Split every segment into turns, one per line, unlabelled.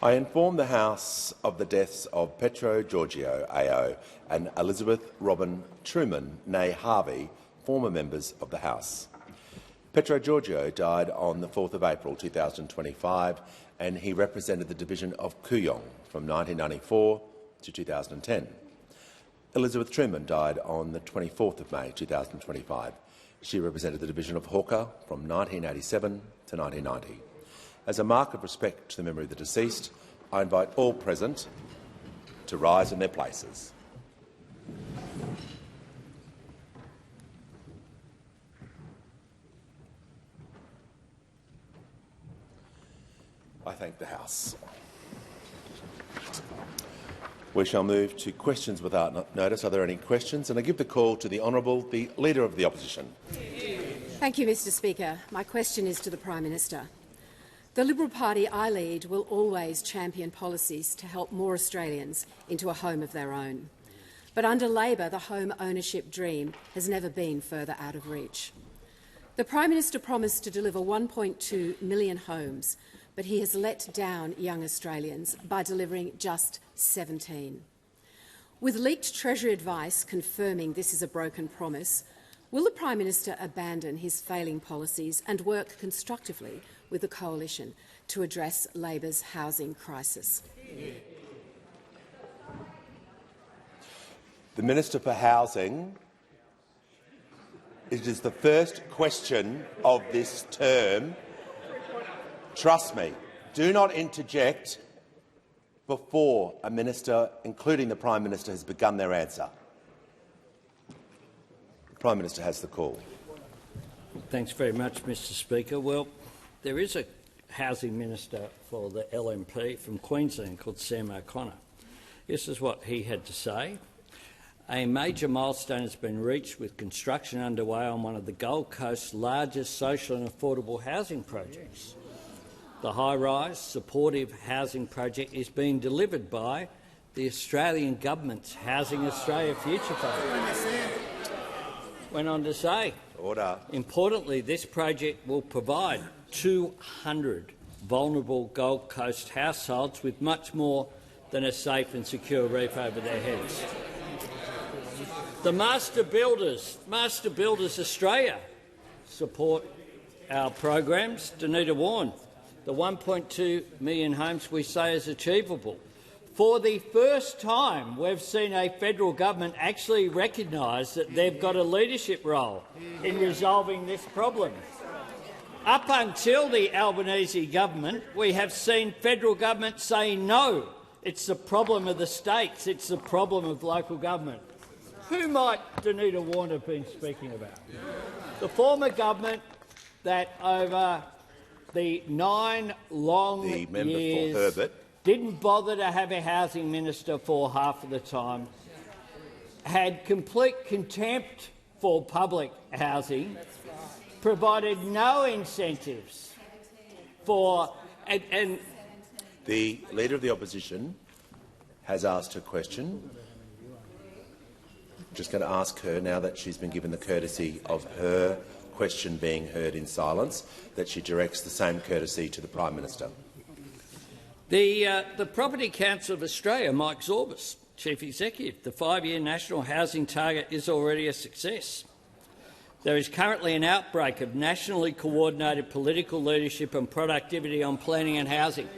I inform the House of the deaths of Petro Georgiou AO and Elizabeth Robin Truman née Harvey, former members of the House. Petro Georgiou died on the 4th of April 2025 and he represented the division of Kooyong from 1994 to 2010. Elizabeth Truman died on the 24th of May 2025. She represented the division of Hawker from 1987 to 1990. As a mark of respect to the memory of the deceased, I invite all present to rise in their places. I thank the House. We shall move to questions without notice. Are there any questions? And I give the call to the Honourable, the Leader of the Opposition.
Thank you, Mr Speaker. My question is to the Prime Minister. The Liberal Party I lead will always champion policies to help more Australians into a home of their own. But under Labor, the home ownership dream has never been further out of reach. The Prime Minister promised to deliver 1.2 million homes, but he has let down young Australians by delivering just 17. With leaked Treasury advice confirming this is a broken promise, will the Prime Minister abandon his failing policies and work constructively with the Coalition to address Labor's housing crisis?
The Minister for Housing. It is the first question of this term. Trust me, do not interject before a minister, including the Prime Minister, has begun their answer. The Prime Minister has the call.
Thanks very much, Mr Speaker. Well, there is a housing minister for the LNP from Queensland called Sam O'Connor. This is what he had to say. A major milestone has been reached with construction underway on one of the Gold Coast's largest social and affordable housing projects. The high-rise, supportive housing project is being delivered by the Australian Government's Housing Australia Future Fund. Went on to say,
Order.
Importantly, this project will provide 200 vulnerable Gold Coast households with much more than a safe and secure roof over their heads. The Master Builders Australia support our programs. Danita Warren, the 1.2 million homes we say is achievable. For the first time, we've seen a federal government actually recognise that they've got a leadership role in resolving this problem. Up until the Albanese government, we have seen federal government say no, it's the problem of the states, it's the problem of local government. Who might Danita Warren have been speaking about? The former government that over the 9 long years didn't bother to have a housing minister for half of the time, had complete contempt for public housing, provided no incentives for— and
the Leader of the Opposition has asked a question. I'm just going to ask her, now that she's been given the courtesy of her question being heard in silence, that she directs the same courtesy to the Prime Minister.
The Property Council of Australia, Mike Zorbas, Chief Executive, the 5-year national housing target is already a success. There is currently an outbreak of nationally coordinated political leadership and productivity on planning and housing,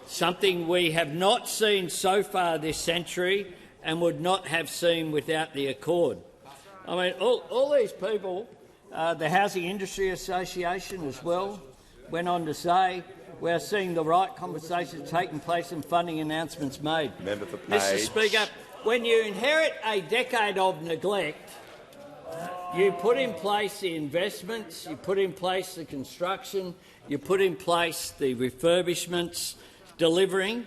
something we have not seen so far this century and would not have seen without the Accord. I mean, all these people, the Housing Industry Association as well, went on to say we're seeing the right conversations taking place and funding announcements made.
Member for Page.
Mr Speaker, when you inherit a decade of neglect, you put in place the investments, you put in place the construction, you put in place the refurbishments, delivering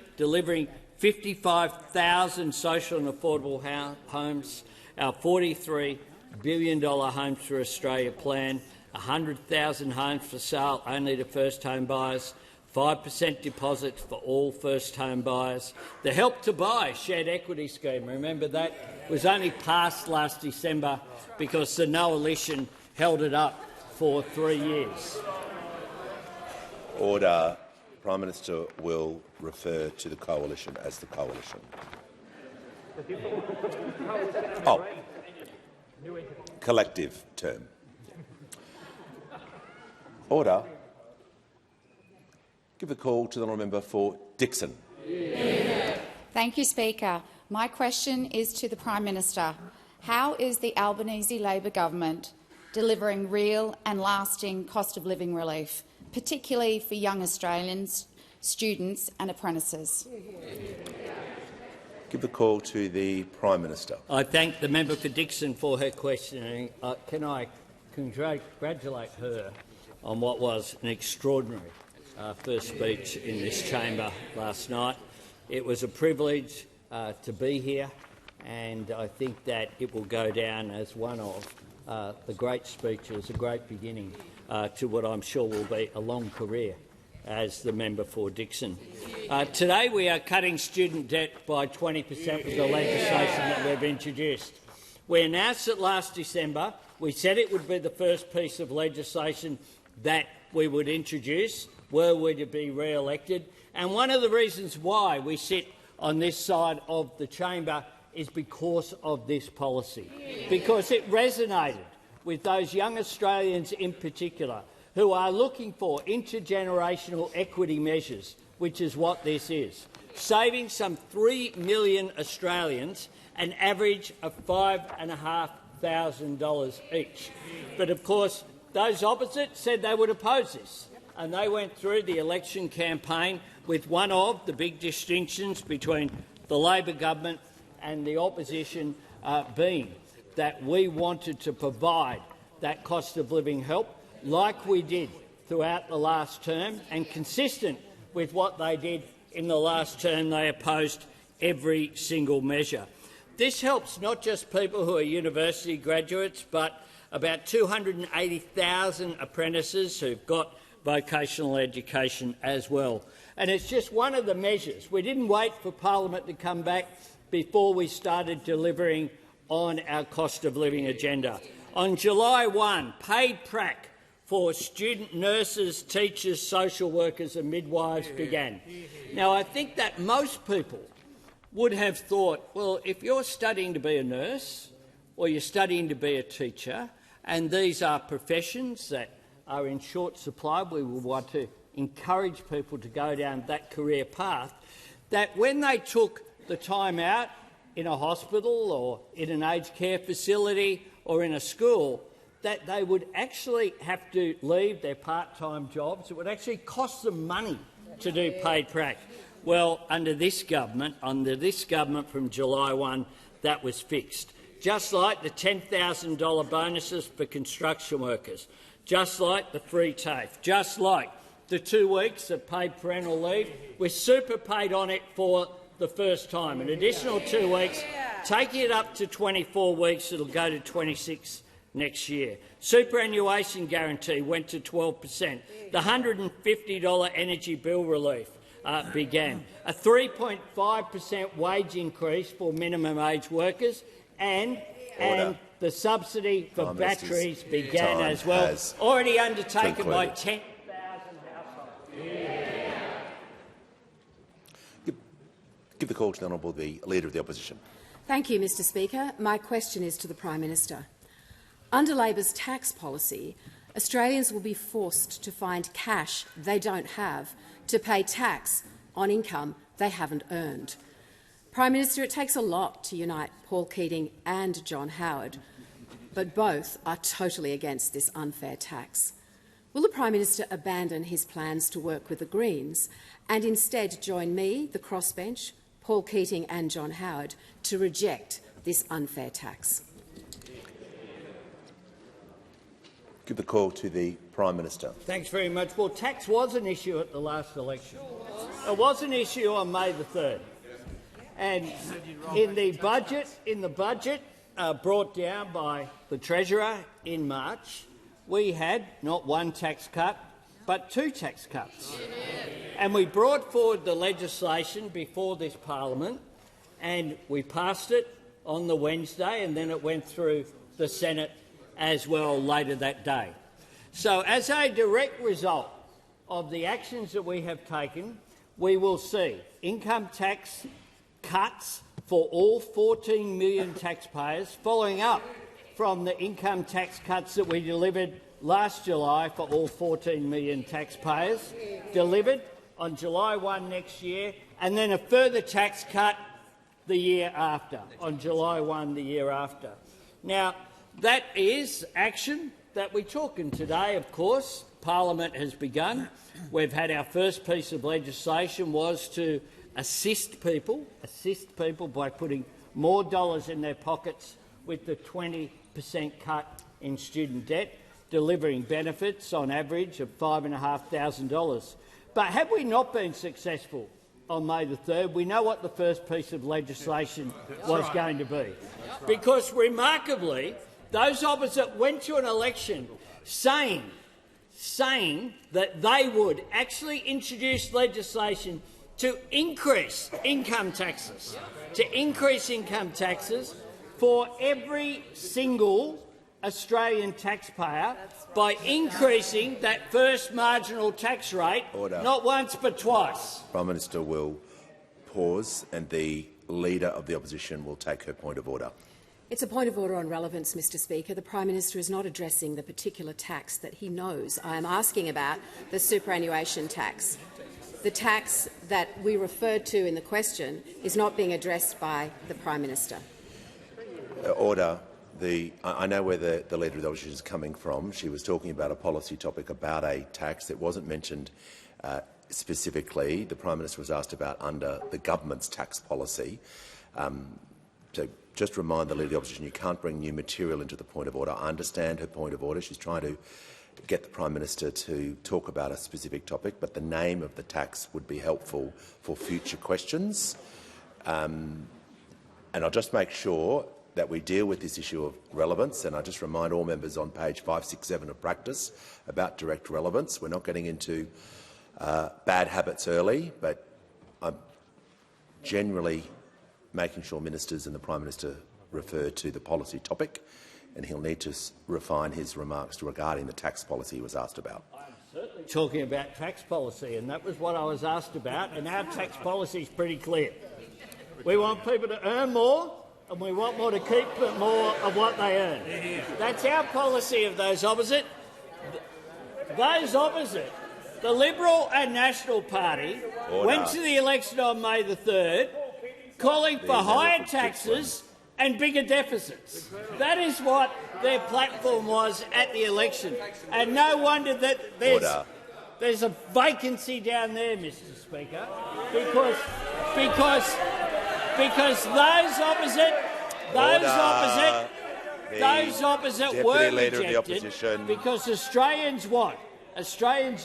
55,000 social and affordable homes, our $43 billion Homes for Australia plan, 100,000 homes for sale only to first home buyers, 5% deposits for all first home buyers. The Help to Buy shared equity scheme, remember that, was only passed last December because the coalition held it up for 3 years.
Order. Prime Minister will refer to the Coalition as the Coalition. Oh, collective term. Order. Give the call to the honourable member for Dixon.
Thank you, Speaker. My question is to the Prime Minister. How is the Albanese Labor government delivering real and lasting cost of living relief, particularly for young Australians, students and apprentices?
Give the call to the Prime Minister.
I thank the member for Dixon for her questioning. Can I congratulate her on what was an extraordinary first speech in this chamber last night. It was a privilege to be here, and I think that it will go down as one of the great speeches, a great beginning to what I'm sure will be a long career as the member for Dixon. Today we are cutting student debt by 20% with the legislation that we've introduced. We announced it last December. We said it would be the first piece of legislation that we would introduce were we to be re-elected. And one of the reasons why we sit on this side of the chamber is because of this policy, because it resonated with those young Australians in particular who are looking for intergenerational equity measures, which is what this is, saving some 3 million Australians an average of $5,500 each. But of course, those opposite said they would oppose this, and they went through the election campaign with one of the big distinctions between the Labor government and the opposition being that we wanted to provide that cost of living help like we did throughout the last term, and consistent with what they did in the last term, they opposed every single measure. This helps not just people who are university graduates, but about 280,000 apprentices who've got vocational education as well. And it's just one of the measures. We didn't wait for Parliament to come back before we started delivering on our cost of living agenda. On July 1, paid prac for student nurses, teachers, social workers and midwives began. Now, I think that most people would have thought, well, if you're studying to be a nurse or you're studying to be a teacher, and these are professions that are in short supply, we would want to encourage people to go down that career path, that when they took the time out in a hospital or in an aged care facility or in a school, that they would actually have to leave their part-time jobs. It would actually cost them money to do paid prac. Well, under this government from July 1, that was fixed. Just like the $10,000 bonuses for construction workers, just like the free TAFE, just like the 2 weeks of paid parental leave, we're super paid on it for the first time. An additional 2 weeks, taking it up to 24 weeks, it'll go to 26 next year. Superannuation guarantee went to 12%. The $150 energy bill relief began. A 3.5% wage increase for minimum age workers, and the subsidy for batteries began as well, already undertaken by 10,000 households.
Give the call to the Honourable the Leader of the Opposition.
Thank you, Mr Speaker. My question is to the Prime Minister. Under Labor's tax policy, Australians will be forced to find cash they don't have to pay tax on income they haven't earned. Prime Minister, it takes a lot to unite Paul Keating and John Howard, but both are totally against this unfair tax. Will the Prime Minister abandon his plans to work with the Greens and instead join me, the crossbench, Paul Keating and John Howard to reject this unfair tax?
Give the call to the Prime Minister.
Thanks very much. Well, tax was an issue at the last election. It was an issue on May the 3rd. And in the budget brought down by the Treasurer in March, we had not one tax cut but 2 tax cuts. And we brought forward the legislation before this Parliament, and we passed it on the Wednesday, and then it went through the Senate as well later that day. So as a direct result of the actions that we have taken, we will see income tax cuts for all 14 million taxpayers, following up from the income tax cuts that we delivered last July for all 14 million taxpayers, delivered on July 1 next year, and then a further tax cut the year after, on July 1 the year after. Now, that is action that we took, and today, of course, Parliament has begun. We've had our first piece of legislation was to assist people by putting more dollars in their pockets with the 20% cut in student debt, delivering benefits on average of $5,500. But have we not been successful on May the 3rd? We know what the first piece of legislation was going to be. Because, remarkably, those opposite went to an election saying that they would actually introduce legislation to increase income taxes, for every single Australian taxpayer by increasing that first marginal tax rate, not once but twice.
Prime Minister will pause and the Leader of the Opposition will take her point of order.
It's a point of order on relevance, Mr Speaker. The Prime Minister is not addressing the particular tax that he knows. I am asking about the superannuation tax. The tax that we referred to in the question is not being addressed by the Prime Minister.
Order. I know where the Leader of the Opposition is coming from. She was talking about a policy topic about a tax that wasn't mentioned specifically. The Prime Minister was asked about under the government's tax policy. So just remind the Leader of the Opposition you can't bring new material into the point of order. I understand her point of order. She's trying to get the Prime Minister to talk about a specific topic, but the name of the tax would be helpful for future questions. And I'll just make sure that we deal with this issue of relevance, and I just remind all members on page 567 of practice about direct relevance. We're not getting into bad habits early, but I'm generally making sure ministers and the Prime Minister refer to the policy topic, and he'll need to refine his remarks regarding the tax policy he was asked about.
I'm certainly talking about tax policy, and that was what I was asked about, and our tax policy is pretty clear. We want people to earn more, and we want more to keep more of what they earn. That's our policy of those opposite. Those opposite, the Liberal and National Party, went to the election on May the 3rd calling for higher taxes and bigger deficits. That is what their platform was at the election. And no wonder that there's a vacancy down there, Mr Speaker, because those opposite were rejected because Australians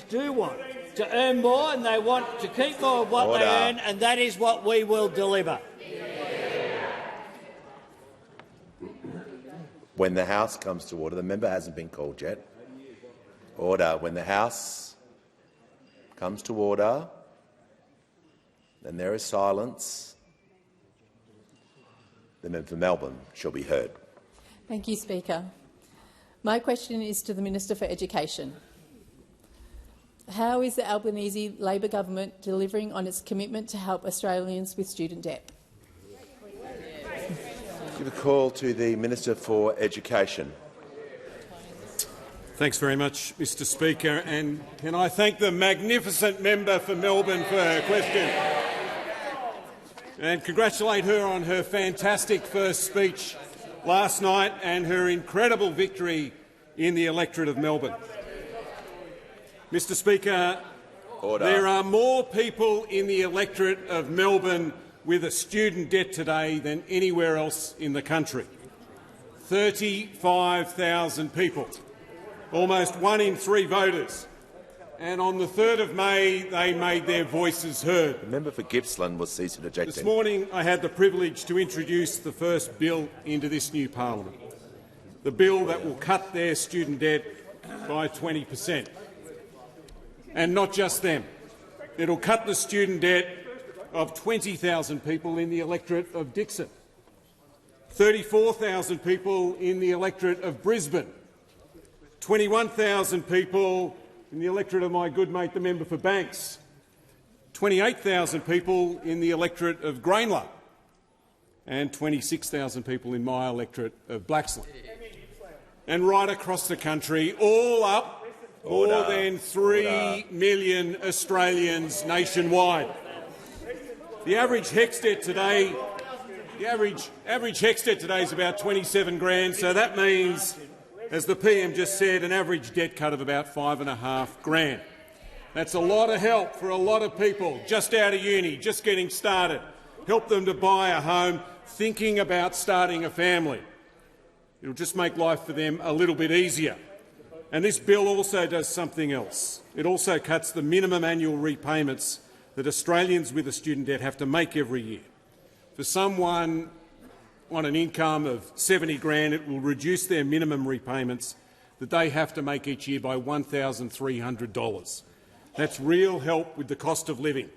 do want to earn more, and they want to keep more of what they earn, and that is what we will deliver.
When the House comes to order, the member hasn't been called yet. Order. When the House comes to order, and there is silence, the member for Melbourne shall be heard.
Thank you, Speaker. My question is to the Minister for Education. How is the Albanese Labor government delivering on its commitment to help Australians with student debt?
Give a call to the Minister for Education.
Thanks very much, Mr Speaker, and can I thank the magnificent member for Melbourne for her question and congratulate her on her fantastic first speech last night and her incredible victory in the electorate of Melbourne. Mr Speaker, there are more people in the electorate of Melbourne with a student debt today than anywhere else in the country. 35,000 people, almost 1 in 3 voters. And on the 3rd of May, they made their voices heard.
The member for Gippsland was ceased and ejected.
This morning, I had the privilege to introduce the first bill into this new parliament, the bill that will cut their student debt by 20%. And not just them. It will cut the student debt of 20,000 people in the electorate of Dixon, 34,000 people in the electorate of Brisbane, 21,000 people in the electorate of my good mate, the member for Banks, 28,000 people in the electorate of Grainler, and 26,000 people in my electorate of Blaxland. And right across the country, all up, more than 3 million Australians nationwide. The average HECS today, is about 27 grand, so that means, as the PM just said, an average debt cut of about 5.5 grand. That's a lot of help for a lot of people just out of uni, just getting started. Help them to buy a home, thinking about starting a family. It'll just make life for them a little bit easier. And this bill also does something else. It also cuts the minimum annual repayments that Australians with a student debt have to make every year. For someone on an income of 70 grand, it will reduce their minimum repayments that they have to make each year by $1,300. That's real help with the cost of living.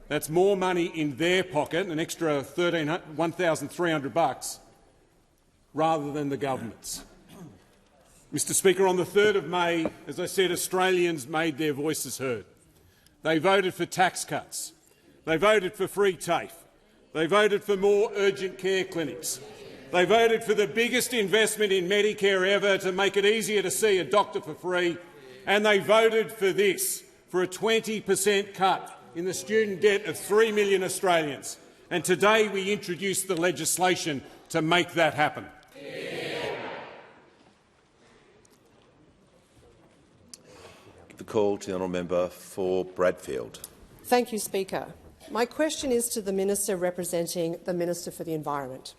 That's more money in their pocket, an extra $1,300, rather than the government's. Mr Speaker, on the 3rd of May, as I said, Australians made their voices heard. They voted for tax cuts. They voted for free TAFE. They voted for more urgent care clinics. They voted for the biggest investment in Medicare ever to make it easier to see a doctor for free. And they voted for this, for a 20% cut in the student debt of 3 million Australians. And today we introduced the legislation to make that happen.
The call to the honourable member for Bradfield.
Thank you, Speaker. My question is to the Minister representing the Minister for the Environment.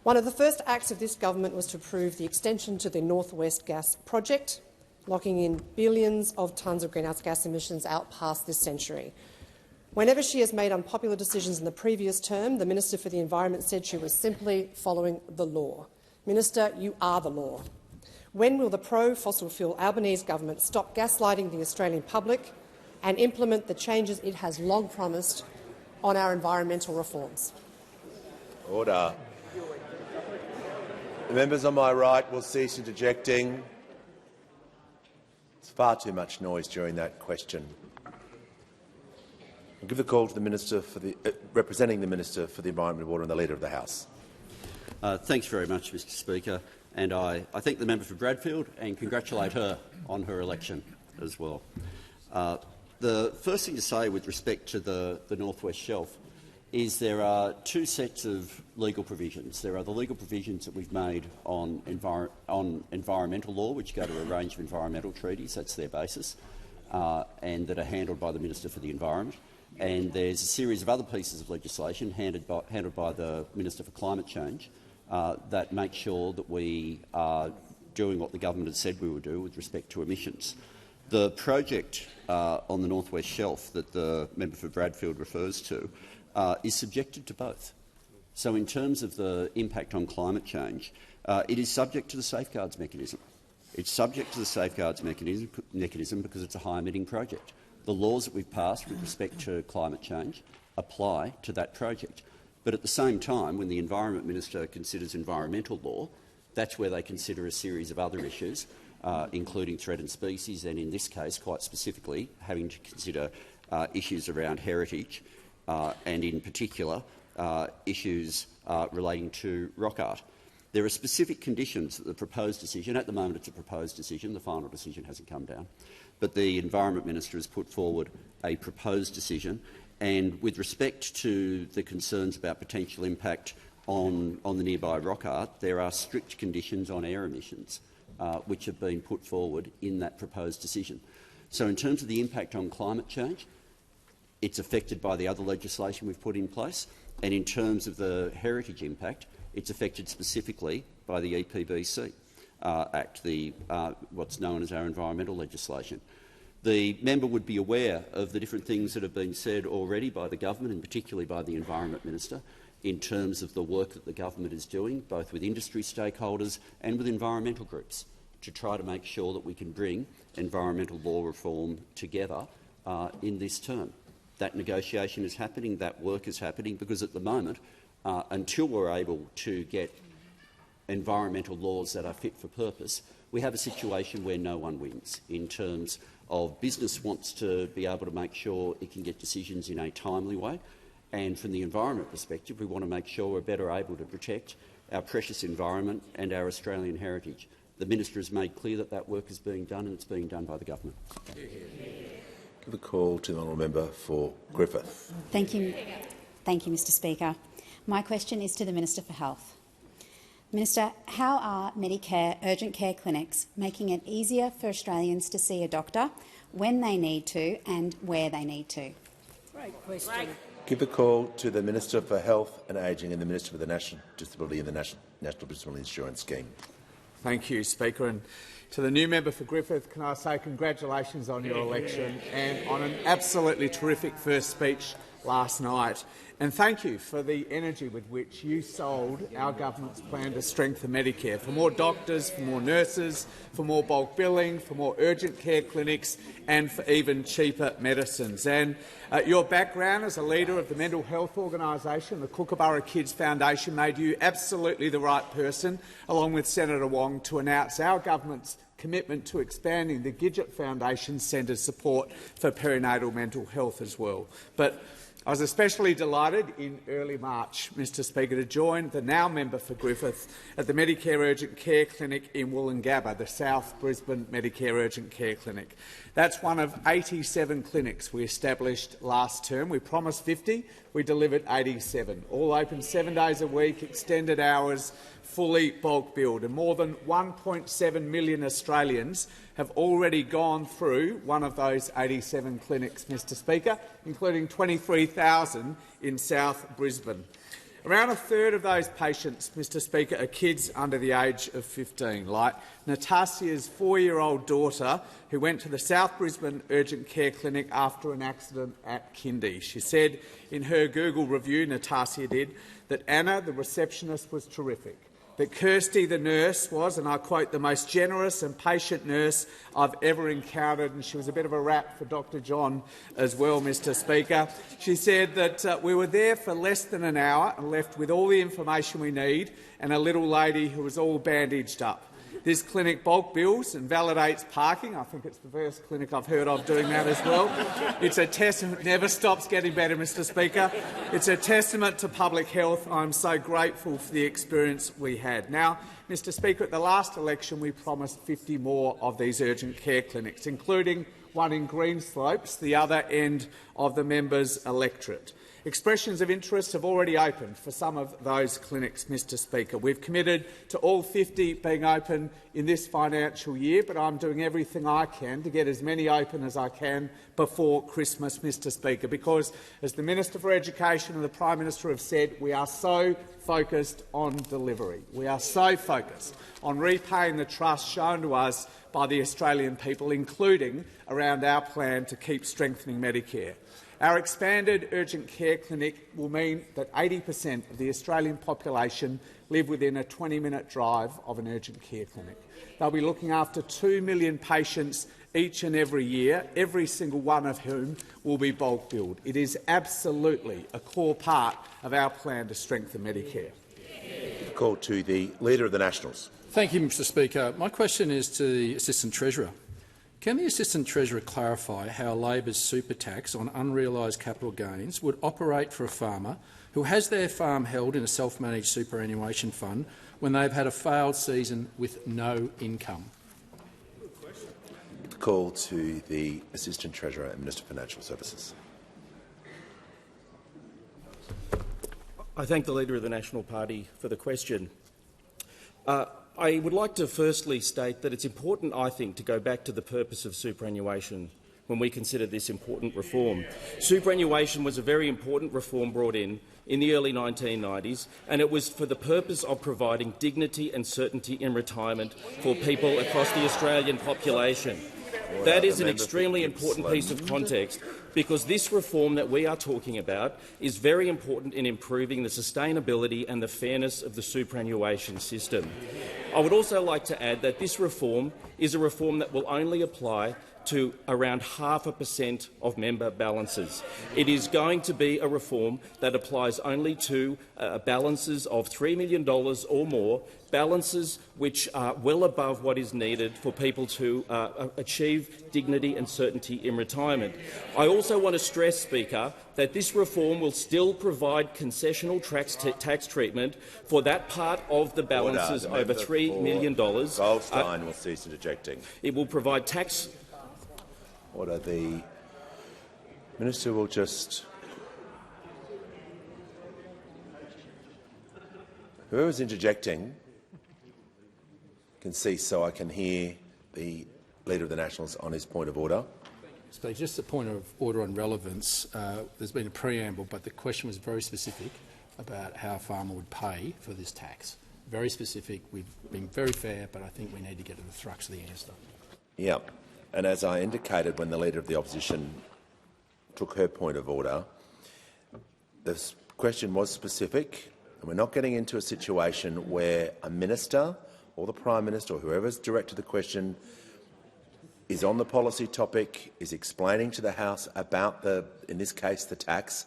One of the first acts of this government was to approve the extension to the North West Gas Project, locking in billions of tonnes of greenhouse gas emissions out past this century. Whenever she has made unpopular decisions in the previous term, the Minister for the Environment said she was simply following the law. Minister, you are the law. When will the pro-fossil fuel Albanese government stop gaslighting the Australian public and implement the changes it has long promised on our environmental reforms?
Order. The members on my right will cease interjecting. There's far too much noise during that question. I'll give the call to the Minister for the, representing the Minister for the Environment and Water and the Leader of the House.
Thanks very much, Mr Speaker. And I thank the member for Bradfield and congratulate her on her election as well. The first thing to say with respect to the North West Shelf is there are two sets of legal provisions. There are the legal provisions that we've made on environmental law, which go to a range of environmental treaties. That's their basis, and that are handled by the Minister for the Environment. And there's a series of other pieces of legislation handled by the Minister for Climate Change that make sure that we are doing what the government has said we will do with respect to emissions. The project on the North West Shelf that the member for Bradfield refers to is subjected to both. So in terms of the impact on climate change, it is subject to the safeguards mechanism. It's subject to the safeguards mechanism because it's a high-emitting project. The laws that we've passed with respect to climate change apply to that project. But at the same time, when the Environment Minister considers environmental law, that's where they consider a series of other issues, including threatened species and, in this case, quite specifically, having to consider issues around heritage and, in particular, issues relating to rock art. There are specific conditions that the proposed decision, at the moment it's a proposed decision, the final decision hasn't come down, but the Environment Minister has put forward a proposed decision. And with respect to the concerns about potential impact on the nearby rock art, there are strict conditions on air emissions which have been put forward in that proposed decision. So in terms of the impact on climate change, it's affected by the other legislation we've put in place, and in terms of the heritage impact, it's affected specifically by the EPBC Act, what's known as our environmental legislation. The member would be aware of the different things that have been said already by the government, and particularly by the Environment Minister, in terms of the work that the government is doing, both with industry stakeholders and with environmental groups, to try to make sure that we can bring environmental law reform together in this term. That negotiation is happening, that work is happening, because at the moment, until we're able to get environmental laws that are fit for purpose, we have a situation where no one wins in terms of business wants to be able to make sure it can get decisions in a timely way, and from the environment perspective, we want to make sure we're better able to protect our precious environment and our Australian heritage. The Minister has made clear that that work is being done, and it's being done by the government.
Give a call to the honourable member for Griffith.
Thank you, Mr Speaker. My question is to the Minister for Health. Minister, how are Medicare urgent care clinics making it easier for Australians to see a doctor when they need to and where they need to?
Great question.
Give a call to the Minister for Health and Ageing and the Minister for the National Disability and the National Disability Insurance Scheme.
Thank you, Speaker. And to the new member for Griffith, can I say congratulations on your election and on an absolutely terrific first speech last night. And thank you for the energy with which you sold our government's plan to strengthen Medicare, for more doctors, for more nurses, for more bulk billing, for more urgent care clinics and for even cheaper medicines. And your background as a leader of the mental health organisation, the Kookaburra Kids Foundation, made you absolutely the right person, along with Senator Wong, to announce our government's commitment to expanding the Gidget Foundation Centre's support for perinatal mental health as well. But I was especially delighted in early March, Mr Speaker, to join the now member for Griffith at the Medicare Urgent Care Clinic in Woolloongabba, the South Brisbane Medicare Urgent Care Clinic. That's one of 87 clinics we established last term. We promised 50, we delivered 87, all open 7 days a week, extended hours, fully bulk billed, and more than 1.7 million Australians have already gone through one of those 87 clinics, Mr Speaker, including 23,000 in South Brisbane. Around a third of those patients, Mr Speaker, are kids under the age of 15, like Natasia's 4-year-old daughter who went to the South Brisbane Urgent Care Clinic after an accident at Kindy. She said in her Google review, Natasia did, that Anna, the receptionist, was terrific, that Kirsty, the nurse, was, and I quote, the most generous and patient nurse I've ever encountered, and she was a bit of a rap for Dr John as well, Mr Speaker. She said that we were there for less than an hour and left with all the information we need and a little lady who was all bandaged up. This clinic bulk bills and validates parking. I think it's the first clinic I've heard of doing that as well. It's a testament. Never stops getting better, Mr Speaker. It's a testament to public health. I'm so grateful for the experience we had. Now, Mr Speaker, at the last election we promised 50 more of these urgent care clinics, including one in Greenslopes, the other end of the member's electorate. Expressions of interest have already opened for some of those clinics, Mr Speaker. We've committed to all 50 being open in this financial year, but I'm doing everything I can to get as many open as I can before Christmas, Mr Speaker, because, as the Minister for Education and the Prime Minister have said, we are so focused on delivery. We are so focused on repaying the trust shown to us by the Australian people, including around our plan to keep strengthening Medicare. Our expanded urgent care clinic will mean that 80% of the Australian population live within a 20-minute drive of an urgent care clinic. They'll be looking after 2 million patients each and every year, every single one of whom will be bulk billed. It is absolutely a core part of our plan to strengthen Medicare.
Call to the Leader of the Nationals.
Thank you, Mr Speaker. My question is to the Assistant Treasurer. Can the Assistant Treasurer clarify how Labor's super tax on unrealised capital gains would operate for a farmer who has their farm held in a self-managed superannuation fund when they've had a failed season with no income?
Call to the Assistant Treasurer and Minister for Financial Services.
I thank the Leader of the National Party for the question. I would like to firstly state that it's important, I think, to go back to the purpose of superannuation when we consider this important reform. Superannuation was a very important reform brought in the early 1990s, and it was for the purpose of providing dignity and certainty in retirement for people across the Australian population. That is an extremely important piece of context, because this reform that we are talking about is very important in improving the sustainability and the fairness of the superannuation system. I would also like to add that this reform is a reform that will only apply to around 0.5% of member balances. It is going to be a reform that applies only to balances of $3 million or more, balances which are well above what is needed for people to achieve dignity and certainty in retirement. I also want to stress, Speaker, that this reform will still provide concessional tax treatment for that part of the balances over $3 million.
Goldstein will cease interjecting.
It will provide tax.
Order. The Minister will just. Whoever's interjecting can cease, so I can hear the Leader of the Nationals on his point of order.
Speaker, just a point of order on relevance. There's been a preamble, but the question was very specific about how a farmer would pay for this tax. Very specific. We've been very fair, but I think we need to get to the thrust of the answer.
Yeah, and as I indicated when the Leader of the Opposition took her point of order, the question was specific, and we're not getting into a situation where a minister or the Prime Minister or whoever's directed the question is on the policy topic, is explaining to the House about, in this case, the tax.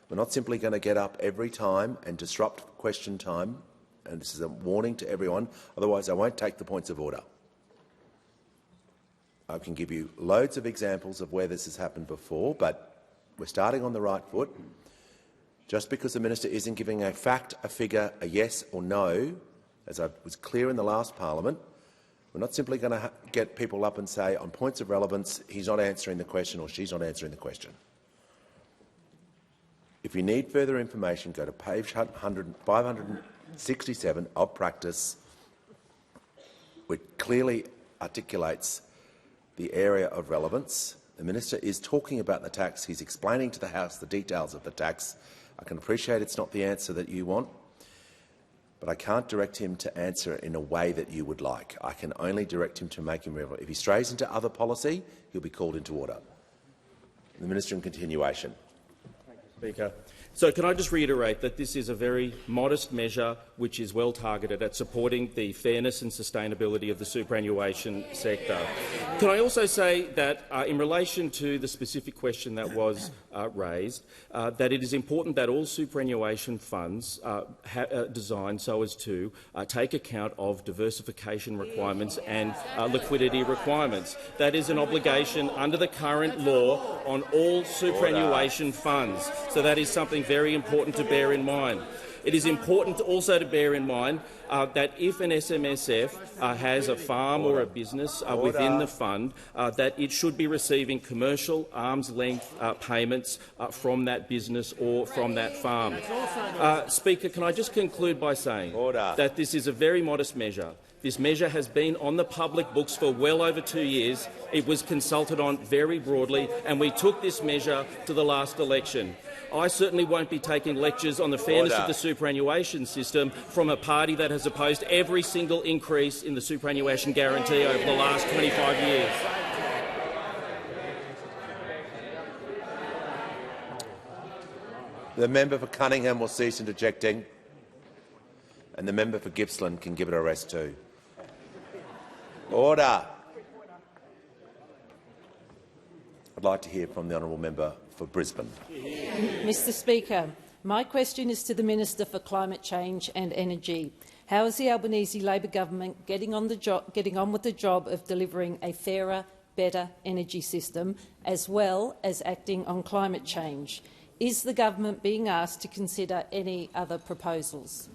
We're not simply going to get up every time and disrupt question time, and this is a warning to everyone, otherwise I won't take the points of order. I can give you loads of examples of where this has happened before, but we're starting on the right foot. Just because the Minister isn't giving a fact, a figure, a yes or no, as I was clear in the last parliament, we're not simply going to get people up and say, on points of relevance, he's not answering the question or she's not answering the question. If you need further information, go to page 567 of practice, which clearly articulates the area of relevance. The Minister is talking about the tax. He's explaining to the House the details of the tax. I can appreciate it's not the answer that you want, but I can't direct him to answer it in a way that you would like. I can only direct him to make him relevant. If he strays into other policy, he'll be called into order. The Minister in continuation.
Thank you, Speaker. So can I just reiterate that this is a very modest measure which is well targeted at supporting the fairness and sustainability of the superannuation sector. Can I also say that in relation to the specific question that was raised, that it is important that all superannuation funds are designed so as to take account of diversification requirements and liquidity requirements. That is an obligation under the current law on all superannuation funds. So that is something very important to bear in mind. It is important also to bear in mind that if an SMSF has a farm or a business within the fund, that it should be receiving commercial arm's-length payments from that business or from that farm. Speaker, can I just conclude by saying that this is a very modest measure. This measure has been on the public books for well over 2 years. It was consulted on very broadly, and we took this measure to the last election. I certainly won't be taking lectures on the fairness of the superannuation system from a party that has opposed every single increase in the superannuation guarantee over the last 25 years.
The member for Cunningham will cease interjecting, and the member for Gippsland can give it a rest too. Order. I'd like to hear from the honourable member for Brisbane.
Mr Speaker, my question is to the Minister for Climate Change and Energy. How is the Albanese Labor government getting on with the job of delivering a fairer, better energy system, as well as acting on climate change? Is the government being asked to consider any other proposals?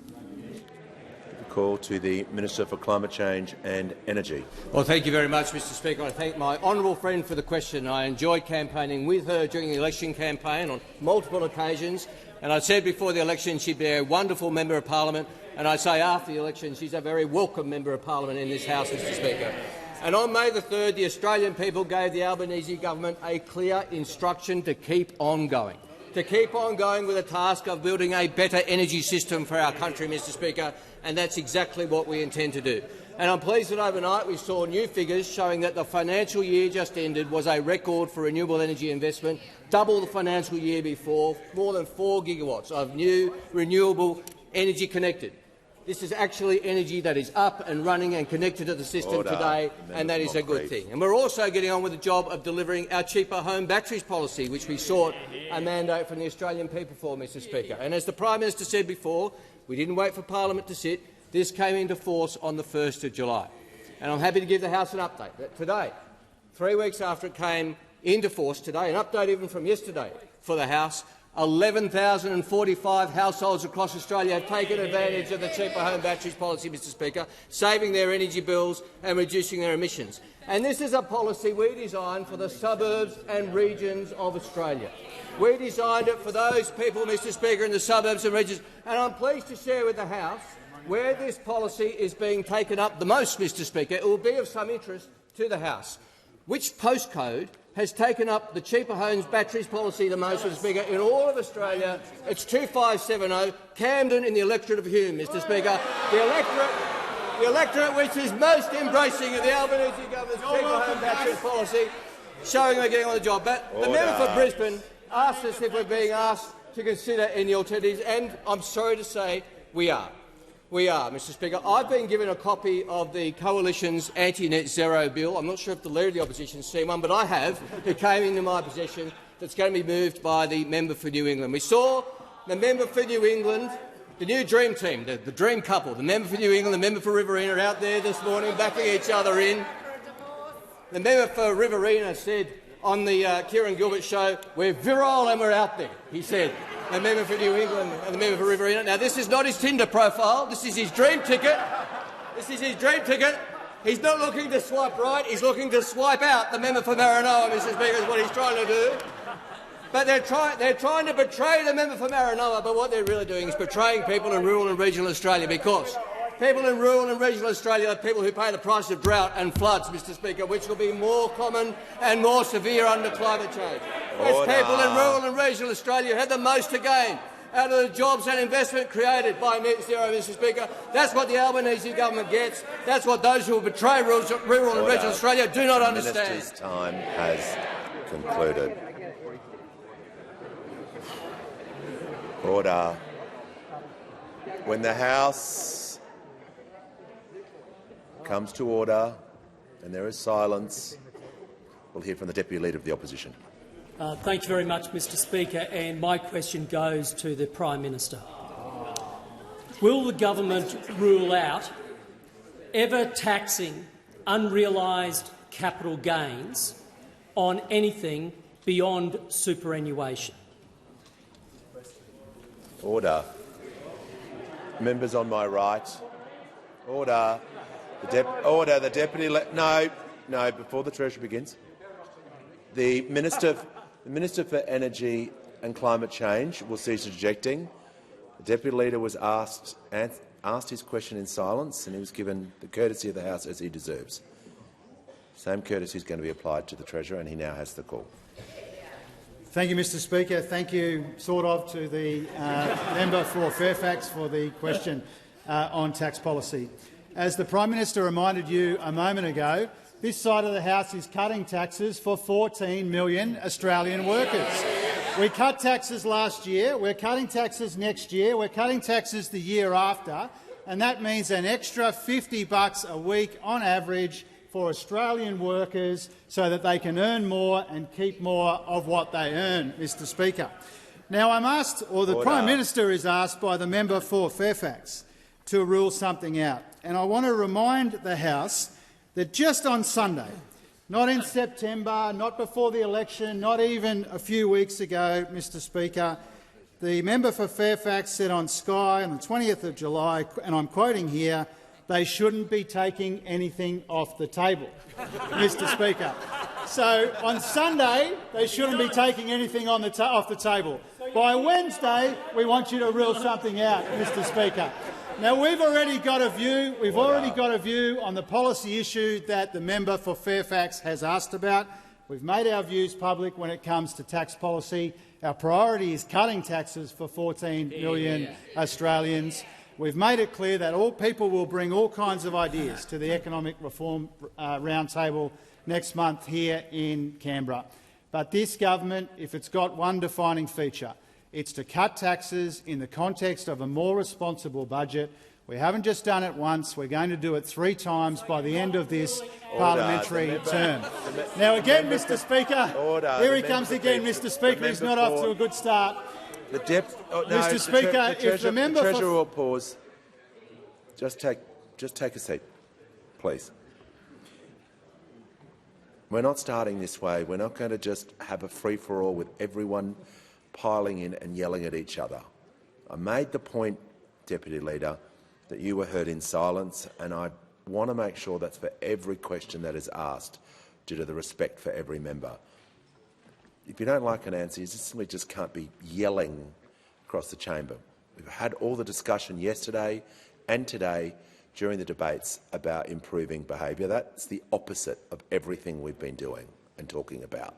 Call to the Minister for Climate Change and Energy.
Well, thank you very much, Mr Speaker. I thank my honourable friend for the question. I enjoyed campaigning with her during the election campaign on multiple occasions, and I said before the election she'd be a wonderful member of parliament, and I say after the election she's a very welcome member of parliament in this House, Mr Speaker. And on May the 3rd, the Australian people gave the Albanese government a clear instruction to keep on going. To keep on going with the task of building a better energy system for our country, Mr Speaker, and that's exactly what we intend to do. And I'm pleased that overnight we saw new figures showing that the financial year just ended was a record for renewable energy investment, double the financial year before, more than 4 gigawatts of new renewable energy connected. This is actually energy that is up and running and connected to the system today, and that is a good thing. And we're also getting on with the job of delivering our cheaper home batteries policy, which we sought a mandate from the Australian people for, Mr Speaker. And as the Prime Minister said before, we didn't wait for Parliament to sit. This came into force on the 1st of July. And I'm happy to give the House an update that today, 3 weeks after it came into force today, an update even from yesterday for the House, 11,045 households across Australia have taken advantage of the cheaper home batteries policy, Mr Speaker, saving their energy bills and reducing their emissions. And this is a policy we designed for the suburbs and regions of Australia. We designed it for those people, Mr Speaker, in the suburbs and regions. And I'm pleased to share with the House where this policy is being taken up the most, Mr Speaker. It will be of some interest to the House. Which postcode has taken up the cheaper homes batteries policy the most, Mr Speaker, in all of Australia? It's 2570, Camden in the electorate of Hume, Mr Speaker. The electorate which is most embracing of the Albanese government's cheaper home batteries policy, showing we're getting on the job. But the member for Brisbane asked us if we're being asked to consider any alternatives, and I'm sorry to say we are. We are, Mr Speaker. I've been given a copy of the Coalition's anti-net zero bill. I'm not sure if the Leader of the Opposition has seen one, but I have. It came into my possession. That's going to be moved by the member for New England. We saw the member for New England, the new dream team, the dream couple, the member for New England, the member for Riverina are out there this morning backing each other in. The member for Riverina said on the Kieran Gilbert show, "We're virile and we're out there," he said. The member for New England and the member for Riverina. Now, this is not his Tinder profile. This is his dream ticket. This is his dream ticket. He's not looking to swipe right. He's looking to swipe out the member for Maranoa, Mr Speaker, is what he's trying to do. But they're trying to betray the member for Maranoa, but what they're really doing is betraying people in rural and regional Australia, because people in rural and regional Australia are people who pay the price of drought and floods, Mr Speaker, which will be more common and more severe under climate change. It's people in rural and regional Australia who have the most to gain out of the jobs and investment created by net zero, Mr Speaker. That's what the Albanese government gets. That's what those who will betray rural and regional Australia do not understand.
The Minister's time has concluded. Order. When the House comes to order and there is silence, we'll hear from the Deputy Leader of the Opposition.
Thank you very much, Mr Speaker, and my question goes to the Prime Minister. Will the government rule out ever taxing unrealised capital gains on anything beyond superannuation?
Order. Members on my right. Order. The Deputy... No, before the Treasurer begins. The Minister for Energy and Climate Change will cease interjecting. The Deputy Leader was asked his question in silence, and he was given the courtesy of the House as he deserves. Same courtesy is going to be applied to the Treasurer, and he now has the call.
Thank you, Mr Speaker. Thank you, to the member for Fairfax for the question on tax policy. As the Prime Minister reminded you a moment ago, this side of the House is cutting taxes for 14 million Australian workers. We cut taxes last year, we're cutting taxes next year, we're cutting taxes the year after, and that means an extra $50 a week on average for Australian workers so that they can earn more and keep more of what they earn, Mr Speaker. Now, I'm asked, or the Prime Minister is asked by the member for Fairfax to rule something out. And I want to remind the House that just on Sunday, not in September, not before the election, not even a few weeks ago, Mr Speaker, the member for Fairfax said on Sky on the 20th of July, and I'm quoting here, they shouldn't be taking anything off the table, Mr Speaker. So on Sunday, they shouldn't be taking anything off the table. By Wednesday, we want you to rule something out, Mr Speaker. Now, we've already got a view. We've already got a view on the policy issue that the member for Fairfax has asked about. We've made our views public when it comes to tax policy. Our priority is cutting taxes for 14 million Australians. We've made it clear that all people will bring all kinds of ideas to the Economic Reform Roundtable next month here in Canberra. But this government, if it's got one defining feature, it's to cut taxes in the context of a more responsible budget We haven't just done it once. We're going to do it 3 times by the end of this parliamentary term. Now, again, Mr Speaker, here he comes again, Mr Speaker. He's not off to a good start. Mr Speaker, if the member
the Treasurer will pause. Just take a seat, please. We're not starting this way. We're not going to just have a free-for-all with everyone piling in and yelling at each other. I made the point, Deputy Leader, that you were heard in silence, and I want to make sure that's for every question that is asked, due to the respect for every member. If you don't like an answer, you simply just can't be yelling across the chamber. We've had all the discussion yesterday and today during the debates about improving behaviour. That's the opposite of everything we've been doing and talking about.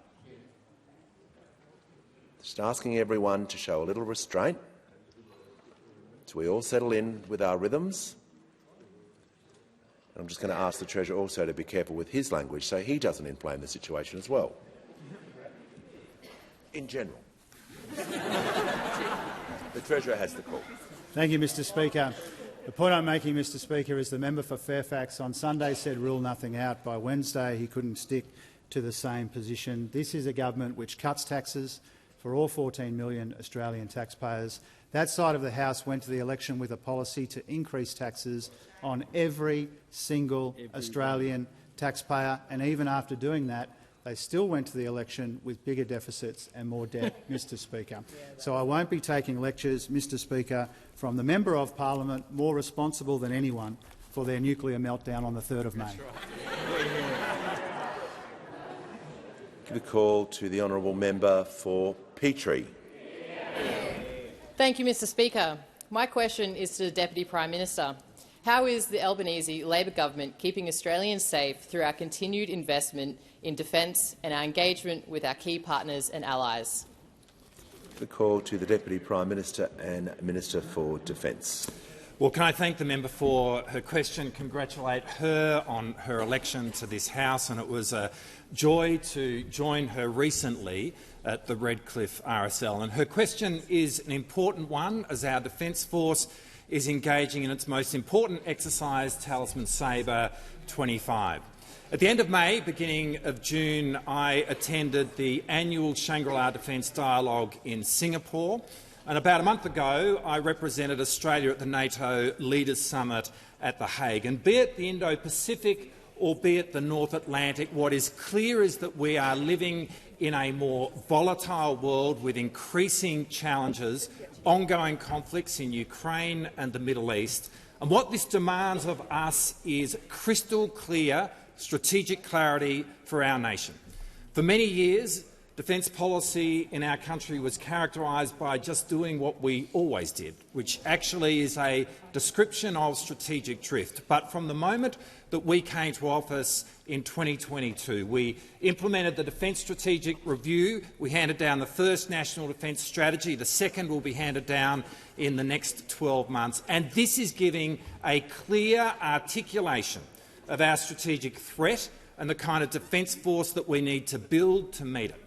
Just asking everyone to show a little restraint so we all settle in with our rhythms. And I'm just going to ask the Treasurer also to be careful with his language so he doesn't inflame the situation as well. In general. The Treasurer has the call.
Thank you, Mr Speaker. The point I'm making, Mr Speaker, is the member for Fairfax on Sunday said rule nothing out. By Wednesday he couldn't stick to the same position. This is a government which cuts taxes for all 14 million Australian taxpayers. That side of the House went to the election with a policy to increase taxes on every single Australian taxpayer, and even after doing that, they still went to the election with bigger deficits and more debt, Mr Speaker. So I won't be taking lectures, Mr Speaker, from the Member of Parliament more responsible than anyone for their nuclear meltdown on the 3rd of May.
Give a call to the honourable member for Petrie.
Thank you, Mr Speaker. My question is to the Deputy Prime Minister. How is the Albanese Labor government keeping Australians safe through our continued investment in defence and our engagement with our key partners and allies?
The call to the Deputy Prime Minister and Minister for Defence.
Well, can I thank the member for her question, congratulate her on her election to this House, and it was a joy to join her recently at the Redcliffe RSL. And her question is an important one, as our Defence Force is engaging in its most important exercise, Talisman Sabre 25. At the end of May, beginning of June, I attended the annual Shangri-La Defence Dialogue in Singapore, and about a month ago I represented Australia at the NATO Leaders Summit at The Hague. And be it the Indo-Pacific or be it the North Atlantic, what is clear is that we are living in a more volatile world with increasing challenges, ongoing conflicts in Ukraine and the Middle East. And what this demands of us is crystal clear strategic clarity for our nation. For many years, defence policy in our country was characterised by just doing what we always did, which actually is a description of strategic drift. But from the moment that we came to office in 2022, we implemented the Defence Strategic Review. We handed down the first National Defence Strategy. The second will be handed down in the next 12 months. And this is giving a clear articulation of our strategic threat and the kind of defence force that we need to build to meet it.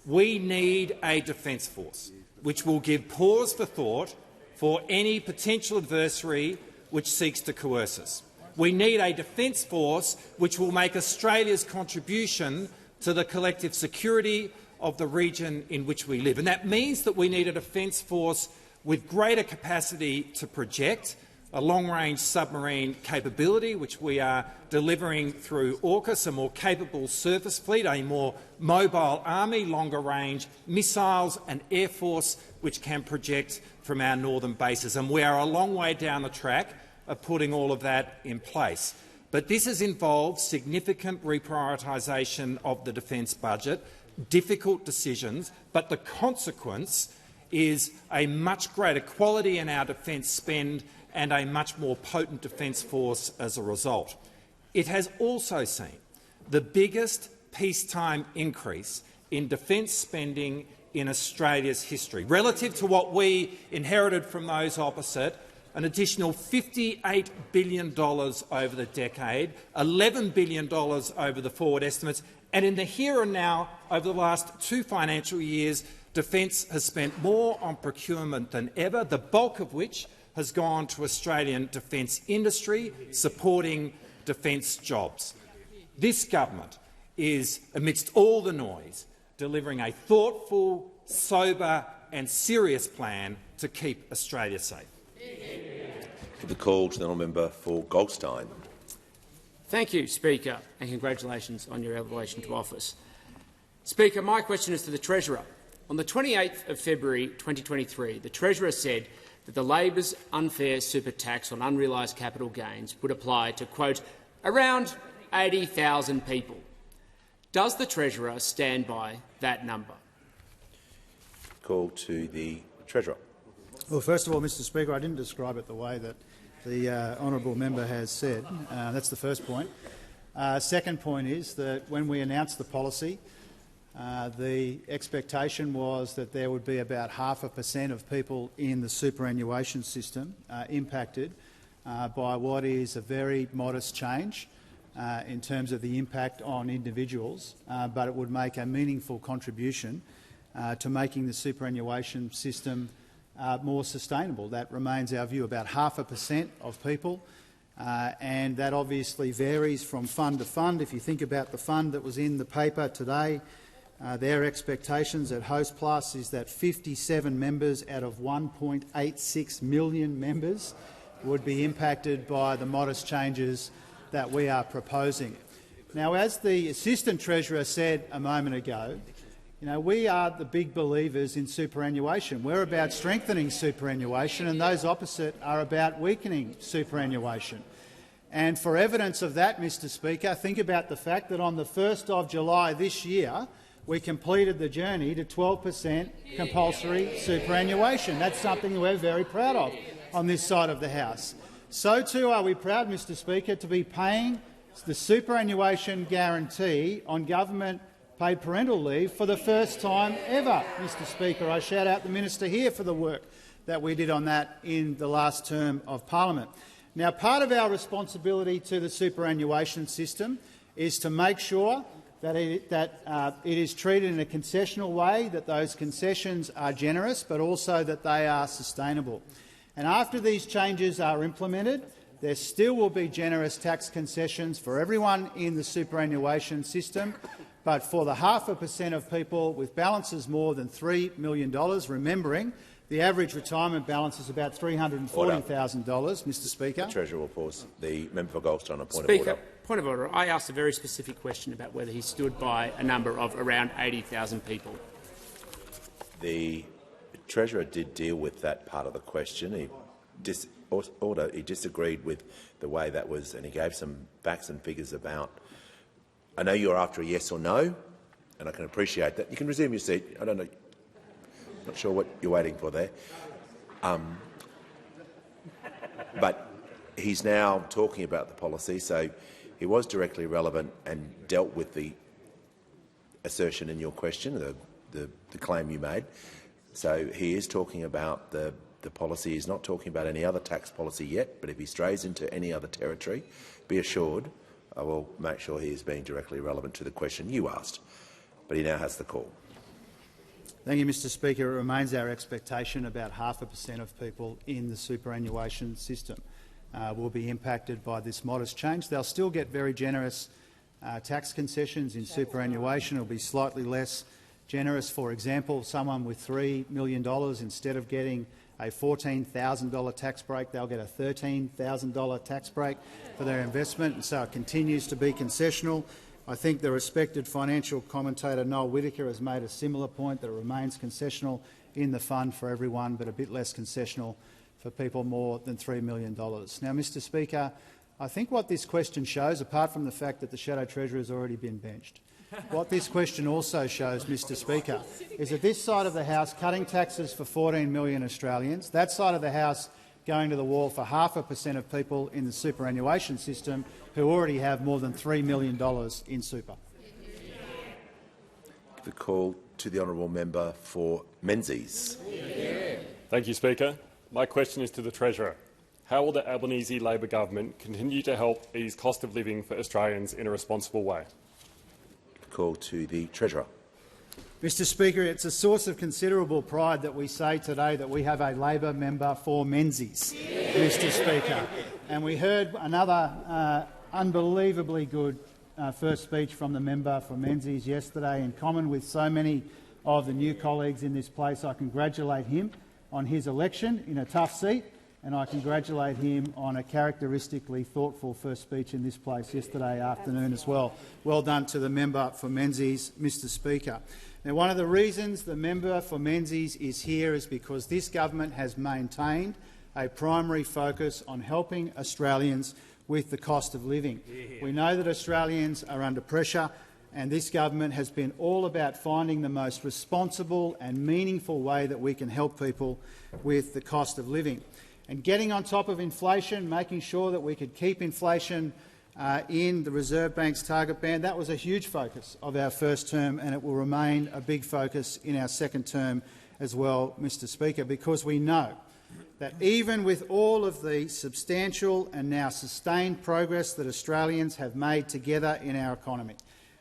We need a defence force which will give pause for thought for any potential adversary which seeks to coerce us. We need a defence force which will make Australia's contribution to the collective security of the region in which we live. And that means that we need a defence force with greater capacity to project, a long-range submarine capability, which we are delivering through AUKUS, a more capable surface fleet, a more mobile army, longer-range missiles, and air force which can project from our northern bases. And we are a long way down the track of putting all of that in place. But this has involved significant reprioritisation of the defence budget, difficult decisions, but the consequence is a much greater quality in our defence spend and a much more potent defence force as a result. It has also seen the biggest peacetime increase in defence spending in Australia's history. Relative to what we inherited from those opposite, an additional $58 billion over the decade, $11 billion over the forward estimates, and in the here and now, over the last 2 financial years, defence has spent more on procurement than ever, the bulk of which has gone to Australian defence industry, supporting defence jobs. This government is, amidst all the noise, delivering a thoughtful, sober and serious plan to keep Australia safe.
The call to the honourable member for Goldstein.
Thank you, Speaker, and congratulations on your elevation to office. Speaker, my question is to the Treasurer. On the 28th of February 2023, the Treasurer said that the Labor's unfair super tax on unrealised capital gains would apply to, quote, around 80,000 people. Does the Treasurer stand by that number?
Call to the Treasurer.
Well, first of all, Mr Speaker, I didn't describe it the way that the honourable member has said. That's the first point. Second point is that when we announced the policy, the expectation was that there would be about 0.5% of people in the superannuation system impacted by what is a very modest change in terms of the impact on individuals, but it would make a meaningful contribution to making the superannuation system more sustainable. That remains our view, about 0.5% of people, and that obviously varies from fund to fund. If you think about the fund that was in the paper today, their expectations at Host Plus is that 57 members out of 1.86 million members would be impacted by the modest changes that we are proposing. Now, as the Assistant Treasurer said a moment ago, we are the big believers in superannuation. We're about strengthening superannuation, and those opposite are about weakening superannuation. And for evidence of that, Mr Speaker, think about the fact that on the 1st of July this year, we completed the journey to 12% compulsory superannuation. That's something we're very proud of on this side of the House. So too are we proud, Mr Speaker, to be paying the superannuation guarantee on government-paid parental leave for the first time ever, Mr Speaker. I shout out the minister here for the work that we did on that in the last term of parliament. Now, part of our responsibility to the superannuation system is to make sure that it is treated in a concessional way, that those concessions are generous, but also that they are sustainable. And after these changes are implemented, there still will be generous tax concessions for everyone in the superannuation system, but for the 0.5% of people with balances more than $3 million, remembering the average retirement balance is about $340,000, Mr Speaker.
The Treasurer will pause. The member for Goldstein on point
Speaker,
of order.
Point of order. I asked a very specific question about whether he stood by a number of around 80,000 people.
The Treasurer did deal with that part of the question. He disagreed with the way that was, and he gave some facts and figures about. I know you're after a yes or no, and I can appreciate that. You can resume your seat. I don't know. Not sure what you're waiting for there. But he's now talking about the policy, so he was directly relevant and dealt with the assertion in your question, the claim you made. So he is talking about the policy. He's not talking about any other tax policy yet, but if he strays into any other territory, be assured I will make sure he is being directly relevant to the question you asked. But he now has the call.
Thank you, Mr Speaker. It remains our expectation about 0.5% of people in the superannuation system will be impacted by this modest change. They'll still get very generous tax concessions in superannuation. It will be slightly less generous. For example, someone with $3 million, instead of getting a $14,000 tax break, they'll get a $13,000 tax break for their investment, and so it continues to be concessional. I think the respected financial commentator Noel Whittaker has made a similar point, that it remains concessional in the fund for everyone, but a bit less concessional for people more than $3 million. Now, Mr Speaker, I think what this question shows, apart from the fact that the Shadow Treasurer has already been benched, what this question also shows, Mr Speaker, is that this side of the House cutting taxes for 14 million Australians, that side of the House going to the wall for 0.5% of people in the superannuation system who already have more than $3 million in super.
The call to the honourable member for Menzies.
Thank you, Speaker. My question is to the Treasurer. How will the Albanese Labor government continue to help ease cost of living for Australians in a responsible way?
The call to the Treasurer.
Mr Speaker, it's a source of considerable pride that we say today that we have a Labor member for Menzies, Mr Speaker. And we heard another unbelievably good first speech from the member for Menzies yesterday. In common with so many of the new colleagues in this place, I congratulate him on his election in a tough seat, and I congratulate him on a characteristically thoughtful first speech in this place yesterday afternoon as well. Well done to the member for Menzies, Mr Speaker. Now, one of the reasons the member for Menzies is here is because this government has maintained a primary focus on helping Australians with the cost of living. We know that Australians are under pressure, and this government has been all about finding the most responsible and meaningful way that we can help people with the cost of living. And getting on top of inflation, making sure that we could keep inflation in the Reserve Bank's target band, that was a huge focus of our first term, and it will remain a big focus in our second term as well, Mr Speaker, because we know that even with all of the substantial and now sustained progress that Australians have made together in our economy,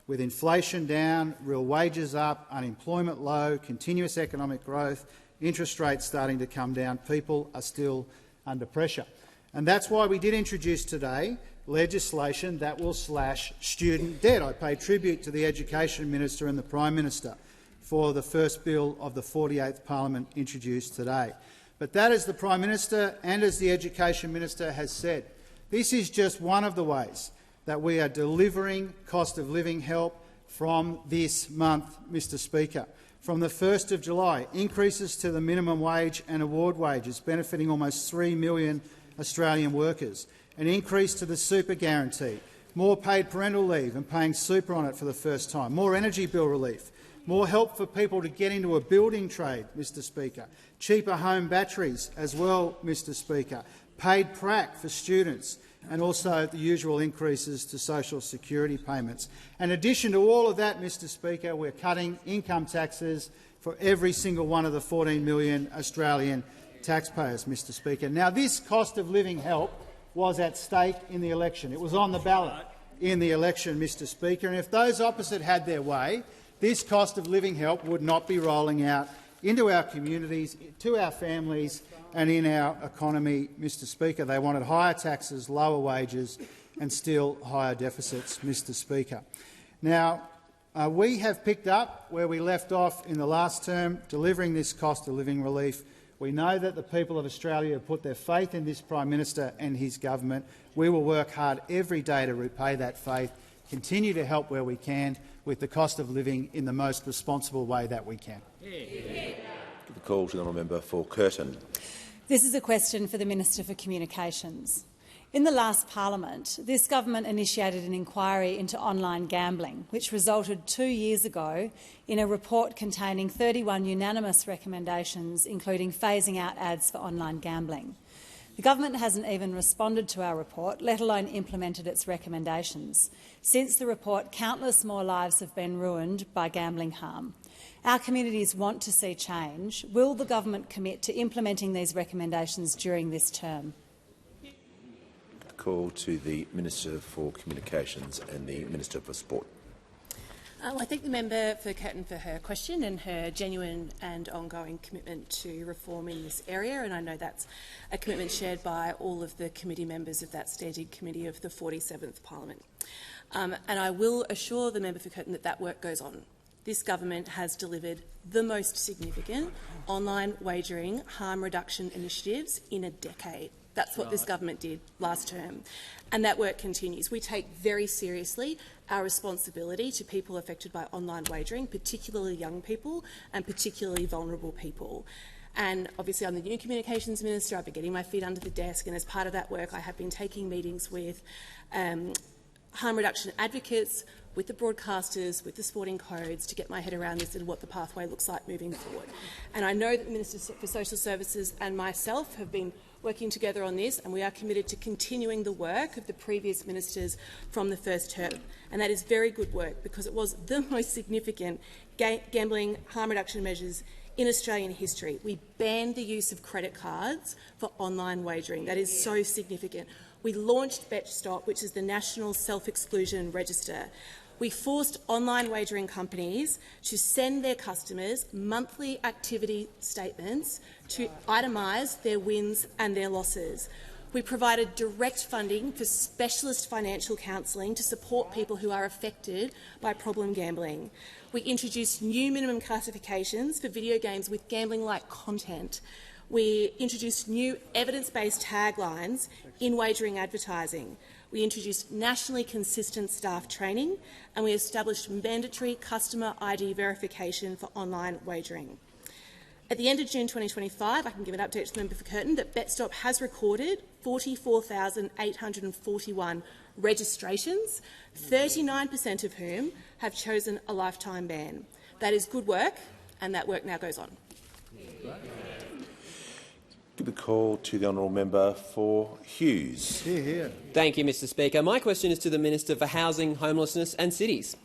with inflation down, real wages up, unemployment low, continuous economic growth, interest rates starting to come down, people are still under pressure. And that's why we did introduce today legislation that will slash student debt. I pay tribute to the Education Minister and the Prime Minister for the first bill of the 48th Parliament introduced today. But that, as the Prime Minister and as the Education Minister has said, this is just one of the ways that we are delivering cost of living help from this month, Mr Speaker. From the 1st of July, increases to the minimum wage and award wages benefiting almost 3 million Australian workers, an increase to the super guarantee, more paid parental leave and paying super on it for the first time, more energy bill relief, more help for people to get into a building trade, Mr Speaker, cheaper home batteries as well, Mr Speaker, paid prac for students, and also the usual increases to social security payments. In addition to all of that, Mr Speaker, we're cutting income taxes for every single one of the 14 million Australian taxpayers, Mr Speaker. Now, this cost of living help was at stake in the election. It was on the ballot in the election, Mr Speaker, and if those opposite had their way, this cost of living help would not be rolling out into our communities, to our families and in our economy, Mr Speaker. They wanted higher taxes, lower wages and still higher deficits, Mr Speaker. Now, we have picked up where we left off in the last term, delivering this cost of living relief. We know that the people of Australia have put their faith in this Prime Minister and his government. We will work hard every day to repay that faith, continue to help where we can with the cost of living in the most responsible way that we can.
The call to the honourable member for Curtin.
This is a question for the Minister for Communications. In the last Parliament, this government initiated an inquiry into online gambling, which resulted 2 years ago in a report containing 31 unanimous recommendations, including phasing out ads for online gambling. The government hasn't even responded to our report, let alone implemented its recommendations. Since the report, countless more lives have been ruined by gambling harm. Our communities want to see change. Will the government commit to implementing these recommendations during this term?
Call to the Minister for Communications and the Minister for Sport.
I thank the member for Curtin for her question and her genuine and ongoing commitment to reform in this area, and I know that's a commitment shared by all of the committee members of that standing committee of the 47th Parliament. And I will assure the member for Curtin that that work goes on. This government has delivered the most significant online wagering harm reduction initiatives in a decade. That's what this government did last term, and that work continues. We take very seriously our responsibility to people affected by online wagering, particularly young people and particularly vulnerable people. And obviously I'm the new Communications Minister. I've been getting my feet under the desk, and as part of that work I have been taking meetings with harm reduction advocates, with the broadcasters, with the sporting codes, to get my head around this and what the pathway looks like moving forward. And I know that the Minister for Social Services and myself have been working together on this, and we are committed to continuing the work of the previous ministers from the first term. And that is very good work, because it was the most significant gambling harm reduction measures in Australian history. We banned the use of credit cards for online wagering. That is so significant. We launched BetStop, which is the National Self-Exclusion Register. we forced online wagering companies to send their customers monthly activity statements to itemise their wins and their losses. We provided direct funding for specialist financial counselling to support people who are affected by problem gambling. We introduced new minimum classifications for video games with gambling-like content. We introduced new evidence-based taglines in wagering advertising. We introduced nationally consistent staff training, and we established mandatory customer ID verification for online wagering. At the end of June 2025, I can give an update to the member for Curtin that BetStop has recorded 44,841 registrations, 39% of whom have chosen a lifetime ban. That is good work, and that work now goes on.
Give a call to the honourable member for Hughes.
Thank you, Mr Speaker. My question is to the Minister for Housing, Homelessness and Cities.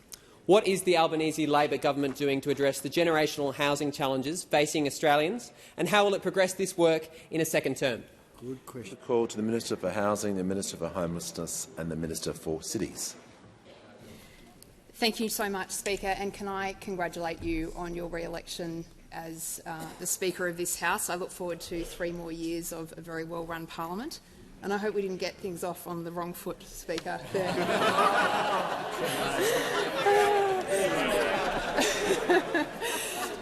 What is the Albanese Labor government doing to address the generational housing challenges facing Australians, and how will it progress this work in a second term?
Good question. Call to the Minister for Housing, the Minister for Homelessness and the Minister for Cities.
Thank you so much, Speaker, and can I congratulate you on your re-election as the Speaker of this House. I look forward to 3 more years of a very well-run parliament, and I hope we didn't get things off on the wrong foot, Speaker.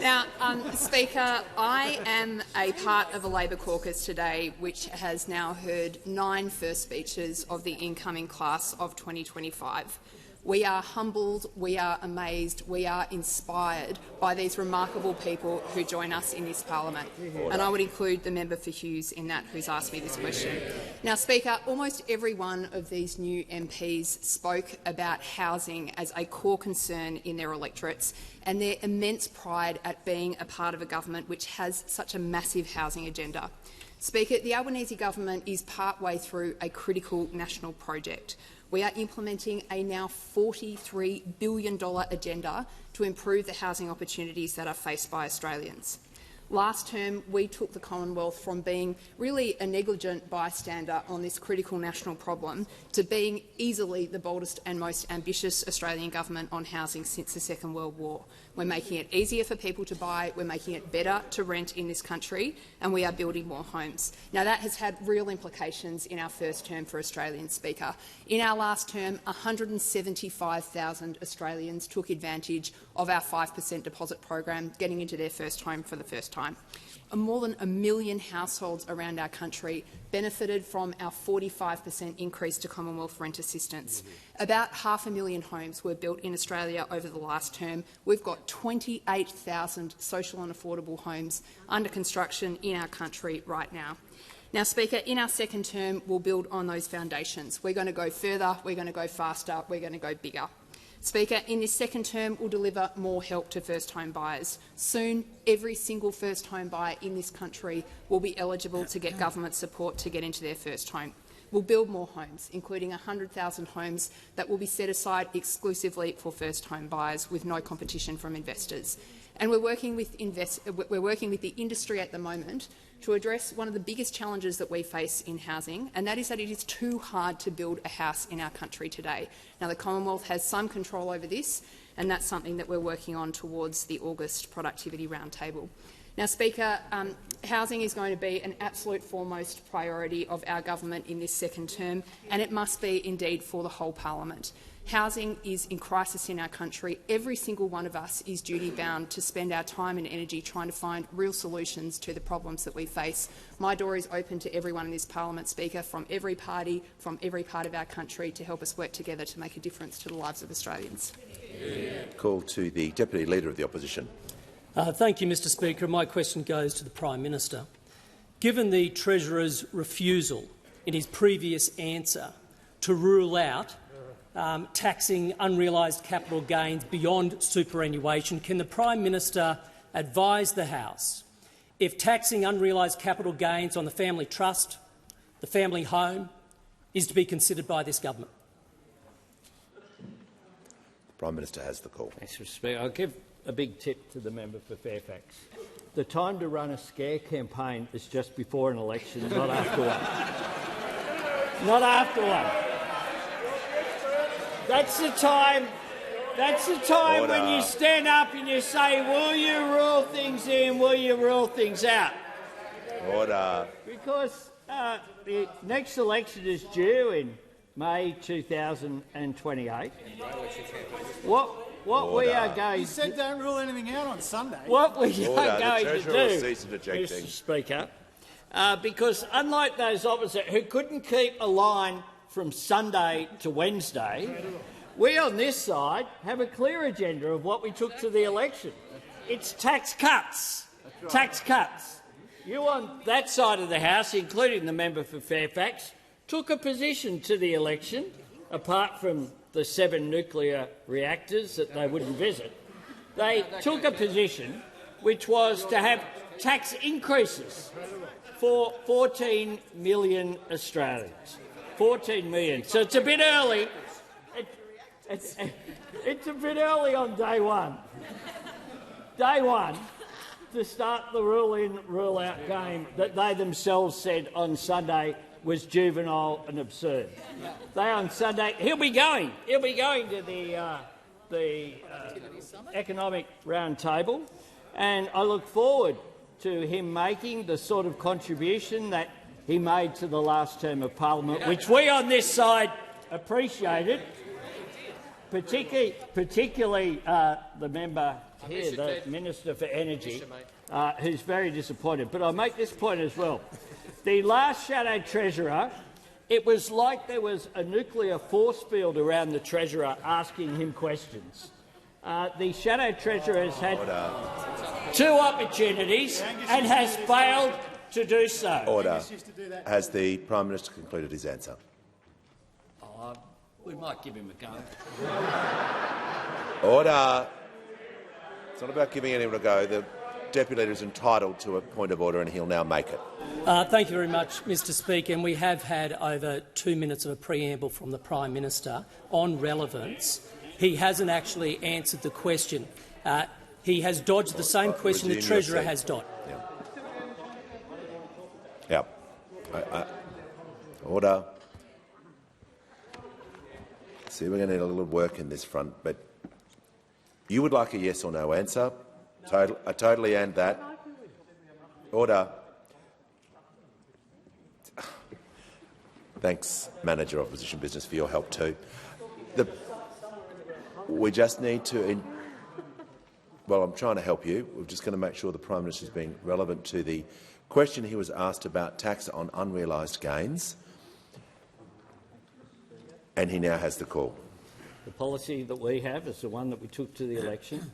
Now, Speaker, I am a part of a Labor caucus today which has now heard 9 first speeches of the incoming class of 2025. We are humbled, we are amazed, we are inspired by these remarkable people who join us in this parliament. And I would include the member for Hughes in that who's asked me this question. Now, Speaker, almost every one of these new MPs spoke about housing as a core concern in their electorates and their immense pride at being a part of a government which has such a massive housing agenda. Speaker, the Albanese government is partway through a critical national project. We are implementing a now $43 billion agenda to improve the housing opportunities that are faced by Australians. Last term, we took the Commonwealth from being really a negligent bystander on this critical national problem to being easily the boldest and most ambitious Australian government on housing since the Second World War. We're making it easier for people to buy, we're making it better to rent in this country, and we are building more homes. Now, that has had real implications in our first term for Australians, Speaker. In our last term, 175,000 Australians took advantage of our 5% deposit program, getting into their first home for the first time. More than 1 million households around our country benefited from our 45% increase to Commonwealth rent assistance. About 500,000 homes were built in Australia over the last term. We've got 28,000 social and affordable homes under construction in our country right now. Now, Speaker, in our second term, we'll build on those foundations. We're going to go further, we're going to go faster, we're going to go bigger. Speaker, in this second term, we'll deliver more help to first-home buyers. Soon, every single first-home buyer in this country will be eligible to get government support to get into their first home. We'll build more homes, including 100,000 homes that will be set aside exclusively for first-home buyers with no competition from investors. And we're working with the industry at the moment to address one of the biggest challenges that we face in housing, and that is that it is too hard to build a house in our country today. Now, the Commonwealth has some control over this, and that's something that we're working on towards the August Productivity Roundtable. Now, Speaker, housing is going to be an absolute foremost priority of our government in this second term, and it must be indeed for the whole parliament. Housing is in crisis in our country. Every single one of us is duty-bound to spend our time and energy trying to find real solutions to the problems that we face. My door is open to everyone in this parliament, Speaker, from every party, from every part of our country, to help us work together to make a difference to the lives of Australians.
Call to the Deputy Leader of the Opposition.
Thank you, Mr Speaker. My question goes to the Prime Minister. Given the Treasurer's refusal in his previous answer to rule out taxing unrealised capital gains beyond superannuation, can the Prime Minister advise the House if taxing unrealised capital gains on the family trust, the family home, is to be considered by this government?
The Prime Minister has the call.
Thanks, Mr Speaker. I'll give a big tip to the member for Fairfax. The time to run a scare campaign is just before an election, not after one. Not after one. That's the time. That's the time
Order.
when you stand up and you say, will you rule things in, will you rule things out?
Order.
Because the next election is due in May 2028. What we are going
You said don't rule anything out on Sunday.
What we are
Order.
going
The
to
Treasurer will
do,
cease interjecting.
Mr. Speaker, because unlike those opposite who couldn't keep a line from Sunday to Wednesday, we on this side have a clear agenda of what we took to the election. It's tax cuts. Right. Tax cuts. You on that side of the House, including the member for Fairfax, took a position to the election, apart from the 7 nuclear reactors that they wouldn't visit. They took a position which was to have tax increases for 14 million Australians. 14 million. So it's a bit early. It's a bit early on day one. Day one to start the rule-in, rule-out game that they themselves said on Sunday was juvenile and absurd. They on Sunday, he'll be going to the economic roundtable, and I look forward to him making the sort of contribution that he made to the last term of parliament, which we on this side appreciated, particularly the member here, the Minister for Energy, who's very disappointed. But I'll make this point as well. The last Shadow Treasurer, it was like there was a nuclear force field around the Treasurer asking him questions. The Shadow Treasurer has had 2 opportunities and has failed to do so.
Order. Has the Prime Minister concluded his answer?
We might give him a go.
Order. It's not about giving anyone a go. The Deputy Leader is entitled to a point of order and he'll now make it.
Thank you very much, Mr Speaker. And we have had over 2 minutes of a preamble from the Prime Minister on relevance. He hasn't actually answered the question. He has dodged the same question the Treasurer has dodged.
Yeah. Order. See, we're going to need a little work in this front, but you would like a yes or no answer. I totally and that. Order. Thanks, Manager of Opposition Business, for your help too. We just need to... Well, I'm trying to help you. We're just going to make sure the Prime Minister is being relevant to the question he was asked about tax on unrealised gains, and he now has the call.
The policy that we have is the one that we took to the election,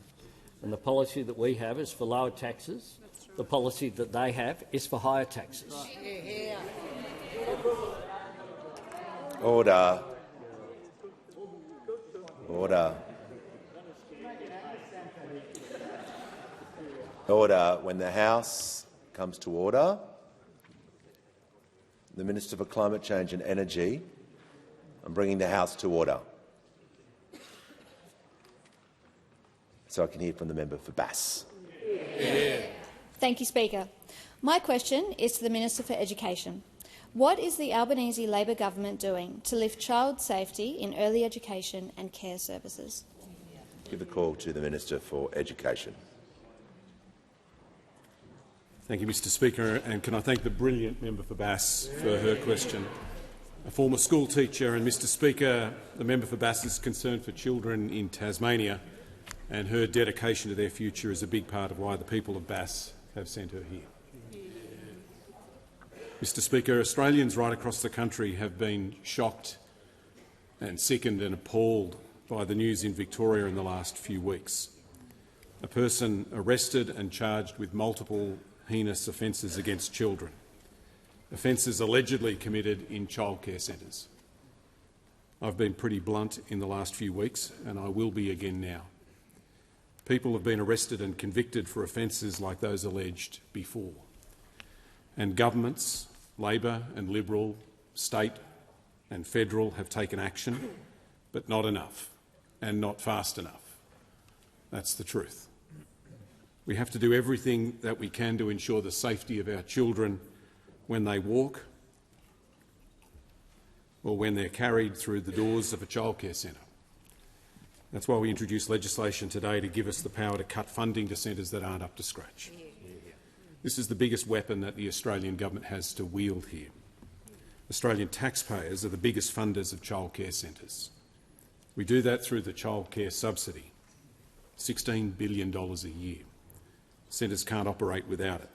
and the policy that we have is for lower taxes. The policy that they have is for higher taxes.
Order. Order. Order. When the House comes to order, the Minister for Climate Change and Energy, I'm bringing the House to order. So I can hear from the member for Bass.
Thank you, Speaker. My question is to the Minister for Education. What is the Albanese Labor government doing to lift child safety in early education and care services?
Give the call to the Minister for Education.
Thank you, Mr Speaker, and can I thank the brilliant member for Bass for her question. A former school teacher, and Mr Speaker, the member for Bass is concerned for children in Tasmania, and her dedication to their future is a big part of why the people of Bass have sent her here. Mr Speaker, Australians right across the country have been shocked and sickened and appalled by the news in Victoria in the last few weeks. A person arrested and charged with multiple heinous offences against children, offences allegedly committed in childcare centres. I've been pretty blunt in the last few weeks, and I will be again now. People have been arrested and convicted for offences like those alleged before. And governments, Labor and Liberal, state and federal, have taken action, but not enough and not fast enough. That's the truth. We have to do everything that we can to ensure the safety of our children when they walk or when they're carried through the doors of a childcare centre. That's why we introduced legislation today to give us the power to cut funding to centres that aren't up to scratch. This is the biggest weapon that the Australian government has to wield here. Australian taxpayers are the biggest funders of childcare centres. We do that through the childcare subsidy, $16 billion a year. Centres can't operate without it.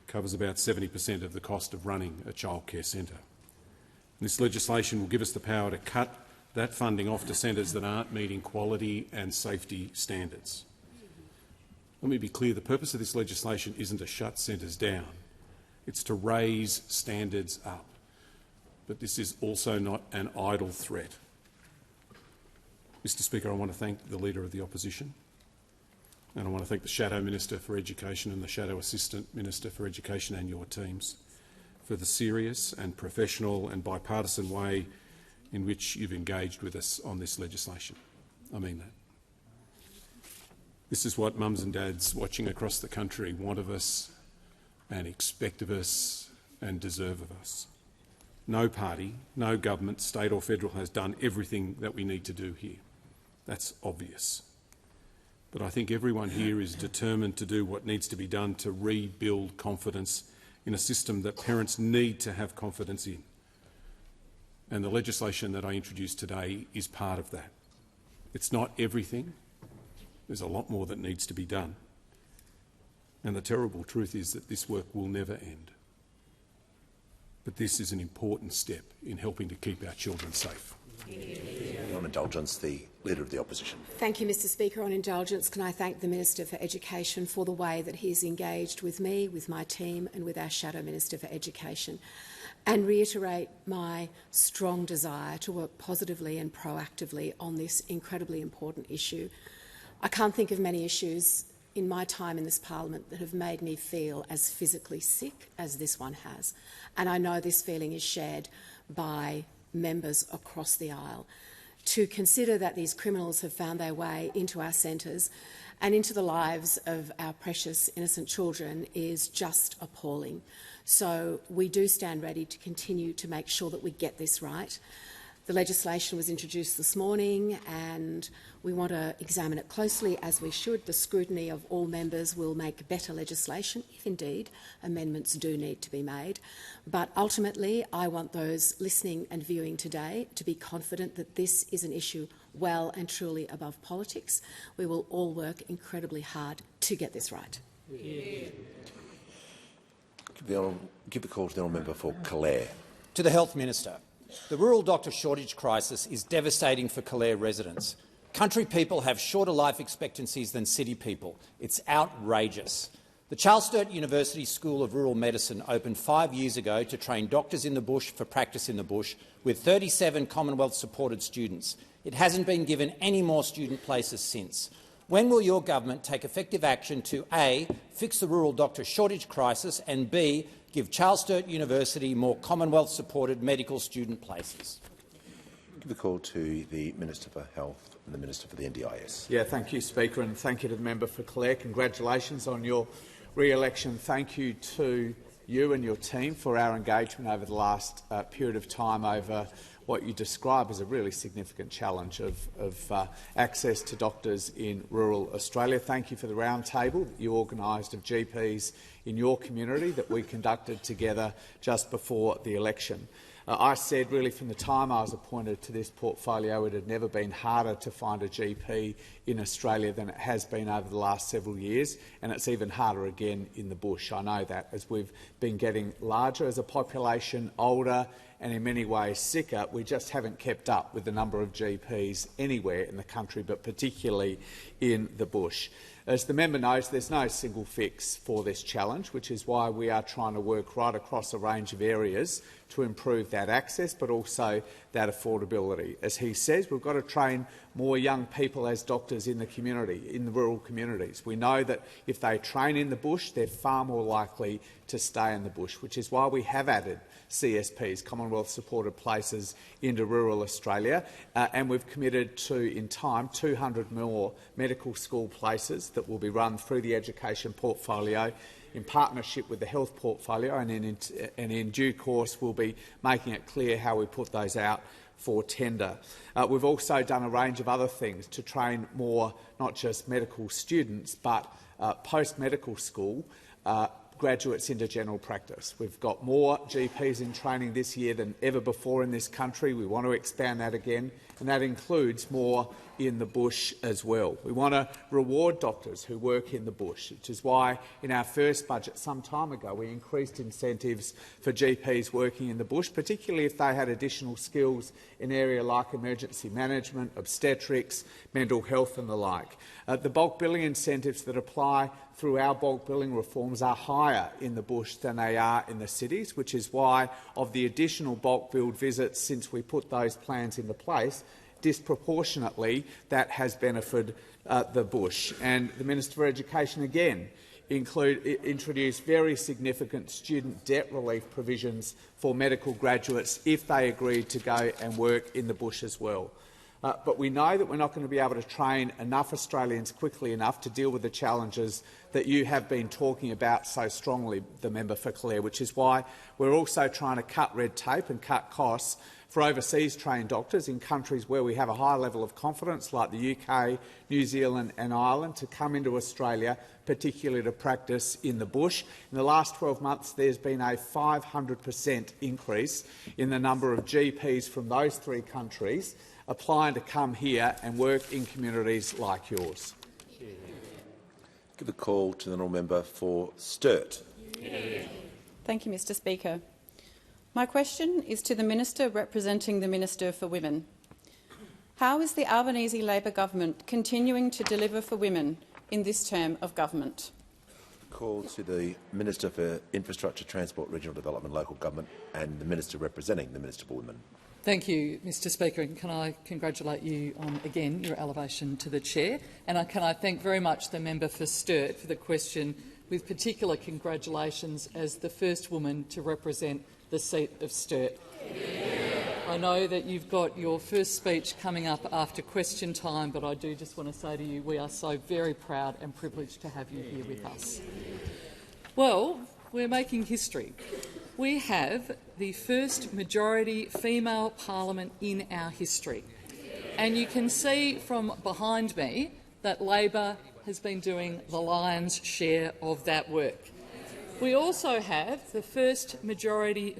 It covers about 70% of the cost of running a childcare centre. This legislation will give us the power to cut that funding off to centres that aren't meeting quality and safety standards. Let me be clear, the purpose of this legislation isn't to shut centres down, it's to raise standards up. But this is also not an idle threat. Mr Speaker, I want to thank the Leader of the Opposition, and I want to thank the Shadow Minister for Education and the Shadow Assistant Minister for Education and your teams for the serious and professional and bipartisan way in which you've engaged with us on this legislation. I mean that. This is what mums and dads watching across the country want of us and expect of us and deserve of us. No party, no government, state or federal, has done everything that we need to do here. That's obvious. But I think everyone here is determined to do what needs to be done to rebuild confidence in a system that parents need to have confidence in. And the legislation that I introduced today is part of that. It's not everything. There's a lot more that needs to be done. And the terrible truth is that this work will never end. But this is an important step in helping to keep our children safe.
On indulgence, the Leader of the Opposition.
Thank you, Mr Speaker. On indulgence, can I thank the Minister for Education for the way that he has engaged with me, with my team and with our Shadow Minister for Education, and reiterate my strong desire to work positively and proactively on this incredibly important issue. I can't think of many issues in my time in this parliament that have made me feel as physically sick as this one has. And I know this feeling is shared by members across the aisle. To consider that these criminals have found their way into our centres and into the lives of our precious innocent children is just appalling. So we do stand ready to continue to make sure that we get this right. The legislation was introduced this morning and we want to examine it closely, as we should. The scrutiny of all members will make better legislation, if indeed amendments do need to be made. But ultimately, I want those listening and viewing today to be confident that this is an issue well and truly above politics. We will all work incredibly hard to get this right.
Give the call to the honourable member for Calare.
To the Health Minister. The rural doctor shortage crisis is devastating for Calare residents. Country people have shorter life expectancies than city people. It's outrageous. The Charles Sturt University School of Rural Medicine opened 5 years ago to train doctors in the bush for practice in the bush, with 37 Commonwealth-supported students. It hasn't been given any more student places since. When will your government take effective action to A, fix the rural doctor shortage crisis, and B, give Charles Sturt University more Commonwealth-supported medical student places?
Give the call to the Minister for Health and the Minister for the NDIS.
Yeah, thank you, Speaker, and thank you to the member for Clare. Congratulations on your re-election. Thank you to you and your team for our engagement over the last period of time over what you describe as a really significant challenge of access to doctors in rural Australia. Thank you for the roundtable that you organised of GPs in your community that we conducted together just before the election. I said really from the time I was appointed to this portfolio it had never been harder to find a GP in Australia than it has been over the last several years, and it's even harder again in the bush. I know that as we've been getting larger as a population, older and in many ways sicker, we just haven't kept up with the number of GPs anywhere in the country, but particularly in the bush. As the member knows, there's no single fix for this challenge, which is why we are trying to work right across a range of areas to improve that access, but also that affordability. As he says, we've got to train more young people as doctors in the community, in the rural communities. We know that if they train in the bush, they're far more likely to stay in the bush, which is why we have added CSPs, Commonwealth-supported places, into rural Australia, and we've committed to, in time, 200 more medical school places that will be run through the education portfolio in partnership with the health portfolio, and in due course we'll be making it clear how we put those out for tender. We've also done a range of other things to train more, not just medical students, but post-medical school graduates into general practice. We've got more GPs in training this year than ever before in this country. We want to expand that again, and that includes more in the bush as well. We want to reward doctors who work in the bush, which is why in our first budget some time ago we increased incentives for GPs working in the bush, particularly if they had additional skills in areas like emergency management, obstetrics, mental health and the like. The bulk billing incentives that apply through our bulk billing reforms are higher in the bush than they are in the cities, which is why of the additional bulk billed visits since we put those plans into place, disproportionately that has benefited the bush. And the Minister for Education again introduced very significant student debt relief provisions for medical graduates if they agreed to go and work in the bush as well. But we know that we're not going to be able to train enough Australians quickly enough to deal with the challenges that you have been talking about so strongly, the member for Clare, which is why we're also trying to cut red tape and cut costs for overseas trained doctors in countries where we have a high level of confidence, like the UK, New Zealand and Ireland, to come into Australia, particularly to practice in the bush. In the last 12 months, there's been a 500% increase in the number of GPs from those three countries applying to come here and work in communities like yours.
Give a call to the honourable member for Sturt.
Thank you, Mr Speaker. My question is to the Minister representing the Minister for Women. How is the Albanese Labor government continuing to deliver for women in this term of government?
Call to the Minister for Infrastructure, Transport, Regional Development, Local Government and the Minister representing the Minister for Women.
Thank you, Mr Speaker, and can I congratulate you on, again, your elevation to the chair. And can I thank very much the member for Sturt for the question, with particular congratulations as the first woman to represent the seat of Sturt. I know that you've got your first speech coming up after question time, but I do just want to say to you we are so very proud and privileged to have you here with us. Well, we're making history. We have the first majority female parliament in our history. And you can see from behind me that Labor has been doing the lion's share of that work. We also have the first majority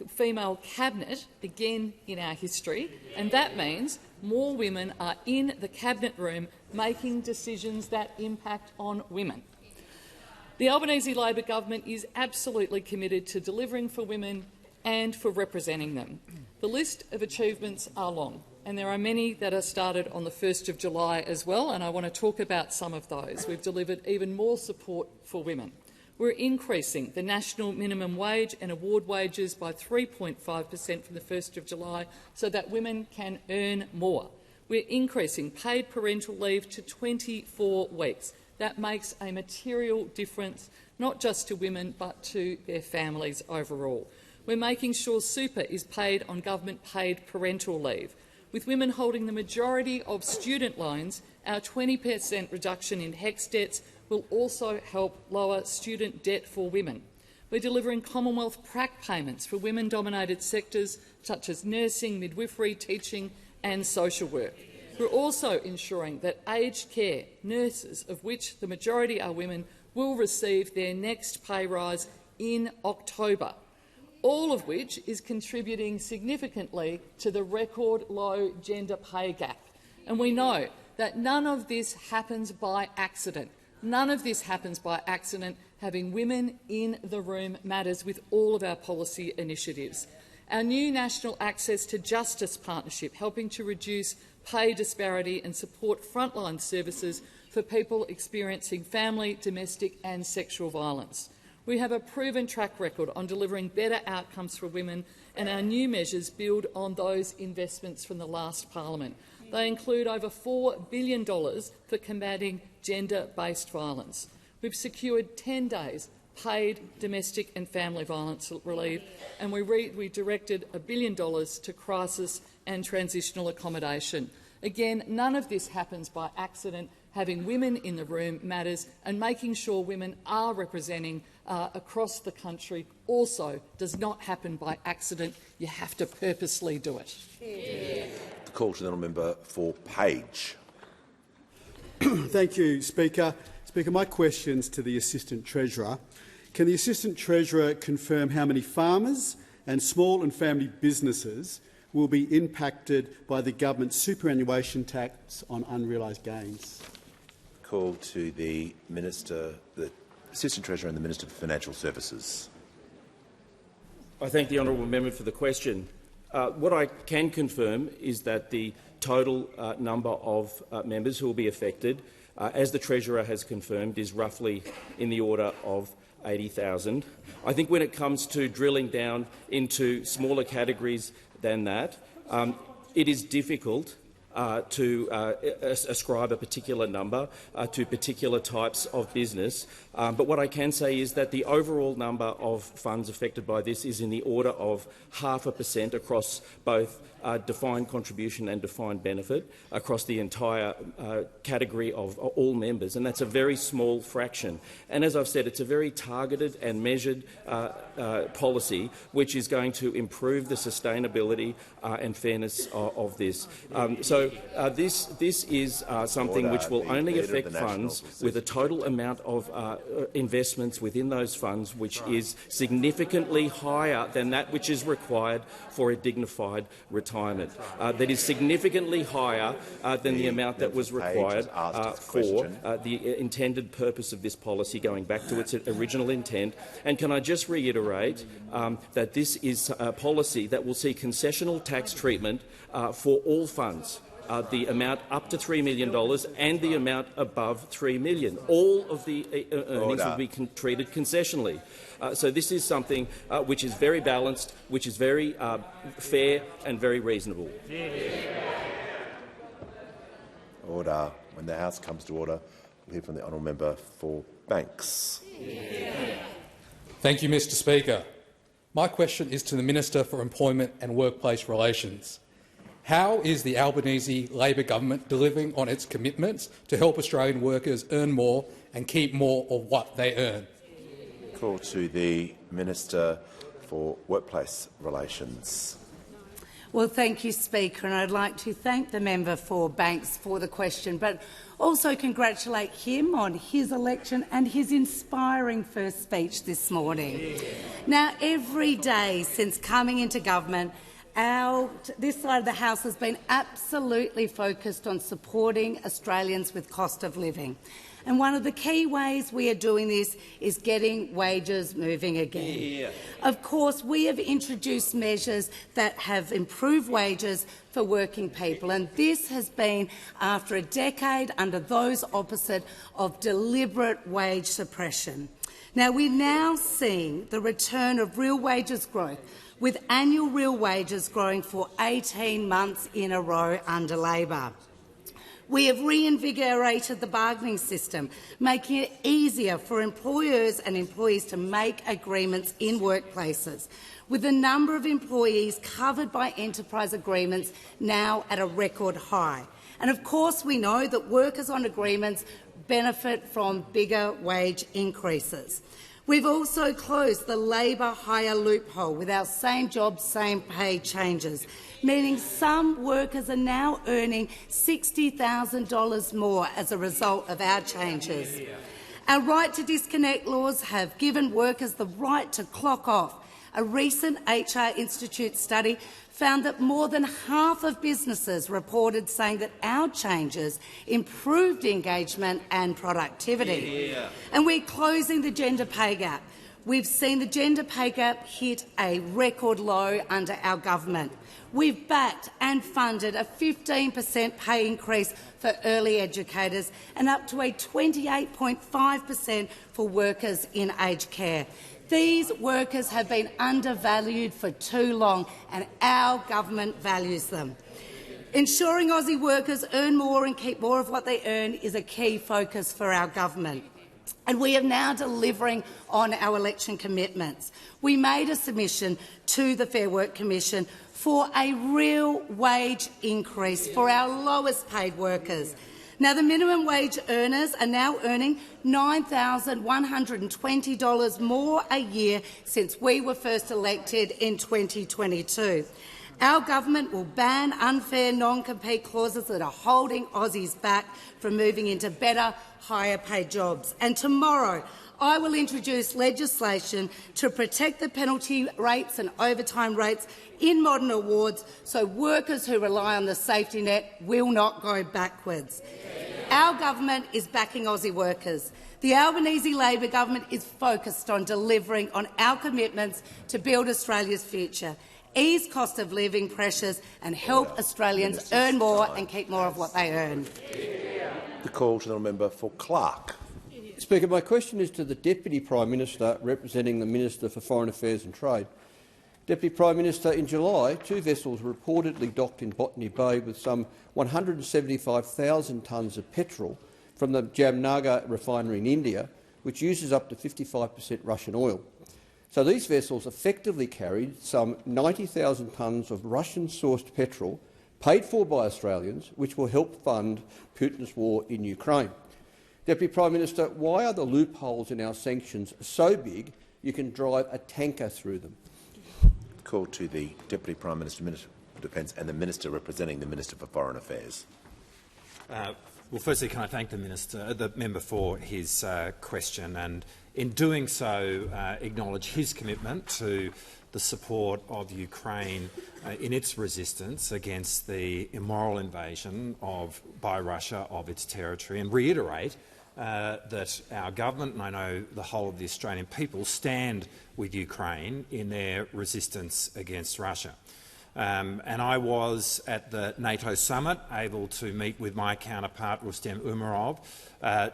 female cabinet again in our history, and that means more women are in the cabinet room making decisions that impact on women. The Albanese Labor government is absolutely committed to delivering for women and for representing them. The list of achievements are long, and there are many that are started on the 1st of July as well, and I want to talk about some of those. We've delivered even more support for women. We're increasing the national minimum wage and award wages by 3.5% from the 1st of July so that women can earn more. We're increasing paid parental leave to 24 weeks. That makes a material difference, not just to women but to their families overall. We're making sure super is paid on government-paid parental leave. With women holding the majority of student loans, our 20% reduction in HECS debts will also help lower student debt for women. We're delivering Commonwealth prac payments for women-dominated sectors such as nursing, midwifery, teaching and social work. We're also ensuring that aged care nurses, of which the majority are women, will receive their next pay rise in October, all of which is contributing significantly to the record low gender pay gap. And we know that none of this happens by accident. None of this happens by accident. Having women in the room matters with all of our policy initiatives. Our new National Access to Justice partnership, helping to reduce pay disparity and support frontline services for people experiencing family, domestic and sexual violence. We have a proven track record on delivering better outcomes for women, and our new measures build on those investments from the last parliament. They include over $4 billion for combating gender-based violence. We've secured 10 days paid domestic and family violence relief, and we directed $1 billion to crisis and transitional accommodation. Again, none of this happens by accident. having women in the room matters, and making sure women are representing across the country also does not happen by accident. You have to purposely do it.
The call to the honourable member for Page.
Thank you, Speaker. Speaker, my question's to the Assistant Treasurer. Can the Assistant Treasurer confirm how many farmers and small and family businesses will be impacted by the government's superannuation tax on unrealised gains?
Call to the Minister, the Assistant Treasurer and the Minister for Financial Services.
I thank the honourable member for the question. What I can confirm is that the total number of members who will be affected, as the Treasurer has confirmed, is roughly in the order of 80,000. I think when it comes to drilling down into smaller categories than that, it is difficult to ascribe a particular number to particular types of business. But what I can say is that the overall number of funds affected by this is in the order of 0.5% across both defined contribution and defined benefit across the entire category of all members, and that's a very small fraction. And as I've said, it's a very targeted and measured policy which is going to improve the sustainability and fairness of this. This is something which will only affect funds with a total amount of investments within those funds which is significantly higher than that which is required for a dignified retirement. That is significantly higher than the amount that was required for the intended purpose of this policy, going back to its original intent. And can I just reiterate that this is a policy that will see concessional tax treatment for all funds. The amount up to $3 million and the amount above $3 million. All of the earnings will be treated concessionally. So this is something which is very balanced, which is very fair and very reasonable.
Order. When the House comes to order, we'll hear from the honourable member for Banks.
Thank you, Mr Speaker. My question is to the Minister for Employment and Workplace Relations. How is the Albanese Labor government delivering on its commitments to help Australian workers earn more and keep more of what they earn?
Call to the Minister for Workplace Relations.
Well, thank you, Speaker, and I'd like to thank the member for Banks for the question, but also congratulate him on his election and his inspiring first speech this morning. Now, every day since coming into government, this side of the House has been absolutely focused on supporting Australians with cost of living. And one of the key ways we are doing this is getting wages moving again. Of course, we have introduced measures that have improved wages for working people, and this has been after a decade under those opposite of deliberate wage suppression. Now, we're now seeing the return of real wages growth, with annual real wages growing for 18 months in a row under Labor. We have reinvigorated the bargaining system, making it easier for employers and employees to make agreements in workplaces, with the number of employees covered by enterprise agreements now at a record high. And of course we know that workers on agreements benefit from bigger wage increases. We've also closed the Labor hire loophole with our same job, same pay changes, meaning some workers are now earning $60,000 more as a result of our changes. Our right to disconnect laws have given workers the right to clock off. A recent HR Institute study found that more than half of businesses reported saying that our changes improved engagement and productivity. And we're closing the gender pay gap. We've seen the gender pay gap hit a record low under our government. We've backed and funded a 15% pay increase for early educators and up to a 28.5% for workers in aged care. These workers have been undervalued for too long, and our government values them. Ensuring Aussie workers earn more and keep more of what they earn is a key focus for our government. And we are now delivering on our election commitments. We made a submission to the Fair Work Commission for a real wage increase for our lowest paid workers. Now, the minimum wage earners are now earning $9,120 more a year since we were first elected in 2022. Our government will ban unfair non-compete clauses that are holding Aussies back from moving into better, higher-paid jobs. And tomorrow, I will introduce legislation to protect the penalty rates and overtime rates in modern awards so workers who rely on the safety net will not go backwards. Our government is backing Aussie workers. The Albanese Labor government is focused on delivering on our commitments to build Australia's future, ease cost of living pressures and help Australians earn more and keep more of what they earn.
The call to the member for Clark.
Speaker, my question is to the Deputy Prime Minister representing the Minister for Foreign Affairs and Trade. Deputy Prime Minister, in July, 2 vessels reportedly docked in Botany Bay with some 175,000 tonnes of petrol from the Jamnagar refinery in India, which uses up to 55% Russian oil. So these vessels effectively carried some 90,000 tonnes of Russian-sourced petrol paid for by Australians, which will help fund Putin's war in Ukraine. Deputy Prime Minister, why are the loopholes in our sanctions so big you can drive a tanker through them?
Call to the Deputy Prime Minister, Minister for Defence and the Minister representing the Minister for Foreign Affairs.
Well, firstly, can I thank the member for his question, and in doing so acknowledge his commitment to the support of Ukraine in its resistance against the immoral invasion by Russia of its territory, and reiterate that our government, and I know the whole of the Australian people, stand with Ukraine in their resistance against Russia. And I was at the NATO summit able to meet with my counterpart Rustem Umerov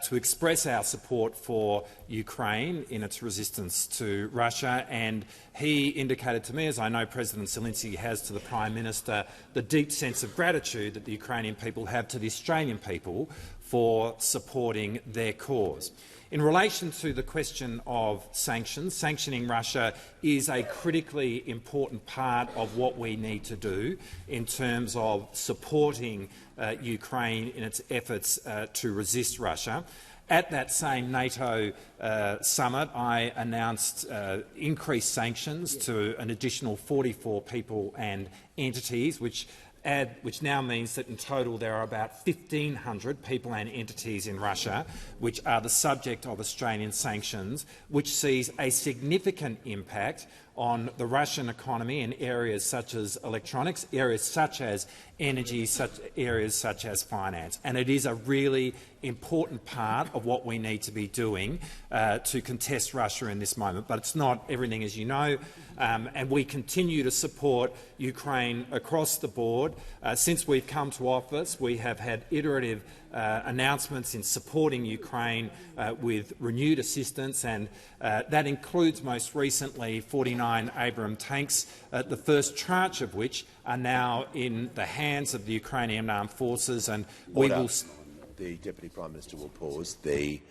to express our support for Ukraine in its resistance to Russia, and he indicated to me, as I know President Zelensky has to the Prime Minister, the deep sense of gratitude that the Ukrainian people have to the Australian people for supporting their cause. In relation to the question of sanctions, sanctioning Russia is a critically important part of what we need to do in terms of supporting Ukraine in its efforts to resist Russia. At that same NATO summit, I announced increased sanctions to an additional 44 people and entities, which now means that in total there are about 1,500 people and entities in Russia which are the subject of Australian sanctions, which sees a significant impact on the Russian economy in areas such as electronics, areas such as energy, areas such as finance. And it is a really important part of what we need to be doing to contest Russia in this moment. But it's not everything, as you know, and we continue to support Ukraine across the board. Since we've come to office, we have had iterative announcements in supporting Ukraine with renewed assistance, and that includes most recently 49 Abrams tanks, the first tranche of which are now in the hands of the Ukrainian armed forces. And we will.
The Deputy Prime Minister will pause. The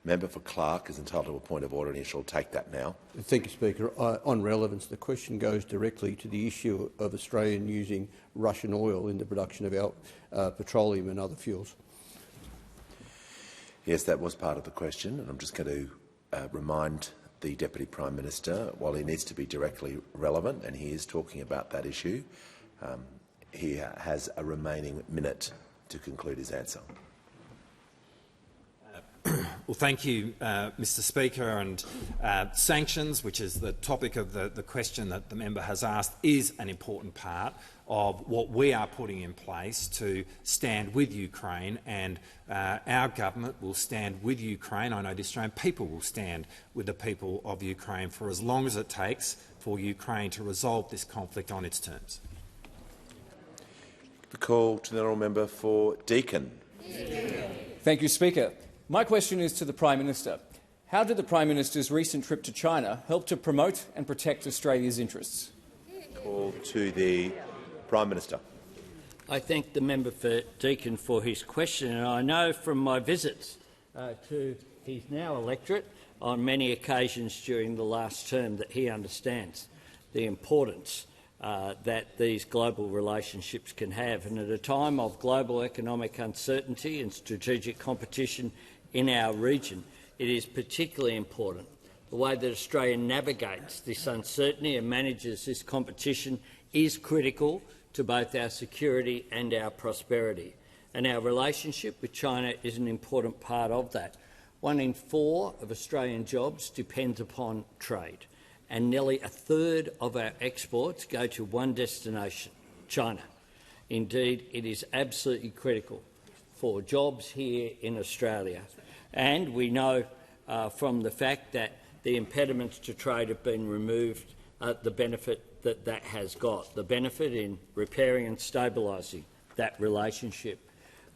member for Clark is entitled to a point of order, and he shall take that now.
Thank you, Speaker. On relevance, the question goes directly to the issue of Australia using Russian oil in the production of our petroleum and other fuels.
Yes, that was part of the question, and I'm just going to remind the Deputy Prime Minister, while he needs to be directly relevant, and he is talking about that issue, he has a remaining minute to conclude his answer.
Well, thank you, Mr Speaker. And sanctions, which is the topic of the question that the member has asked, is an important part of what we are putting in place to stand with Ukraine, and our government will stand with Ukraine. I know the Australian people will stand with the people of Ukraine for as long as it takes for Ukraine to resolve this conflict on its terms.
The call to the honourable member for Deakin.
Thank you, Speaker. My question is to the Prime Minister. How did the Prime Minister's recent trip to China help to promote and protect Australia's interests?
Call to the Prime Minister.
I thank the member for Deakin for his question, and I know from my visits to his now electorate on many occasions during the last term that he understands the importance that these global relationships can have. And at a time of global economic uncertainty and strategic competition in our region, it is particularly important the way that Australia navigates this uncertainty and manages this competition is critical to both our security and our prosperity. And our relationship with China is an important part of that. 1 in 4 of Australian jobs depends upon trade, and nearly a third of our exports go to one destination, China. Indeed, it is absolutely critical for jobs here in Australia. And we know from the fact that the impediments to trade have been removed, the benefit that that has got, the benefit in repairing and stabilising that relationship.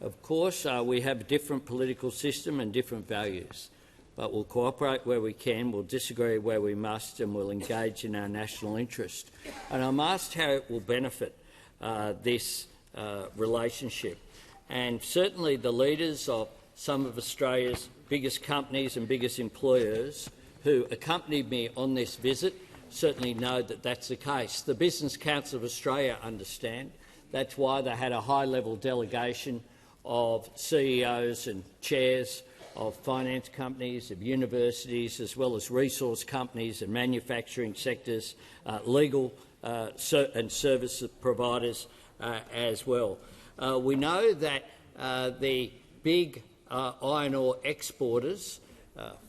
Of course, we have a different political system and different values, but we'll cooperate where we can, we'll disagree where we must, and we'll engage in our national interest. And I'm asked how it will benefit this relationship. And certainly the leaders of some of Australia's biggest companies and biggest employers who accompanied me on this visit certainly know that that's the case. The Business Council of Australia understand. That's why they had a high-level delegation of CEOs and chairs of finance companies, of universities, as well as resource companies and manufacturing sectors, legal and service providers as well. We know that the big iron ore exporters,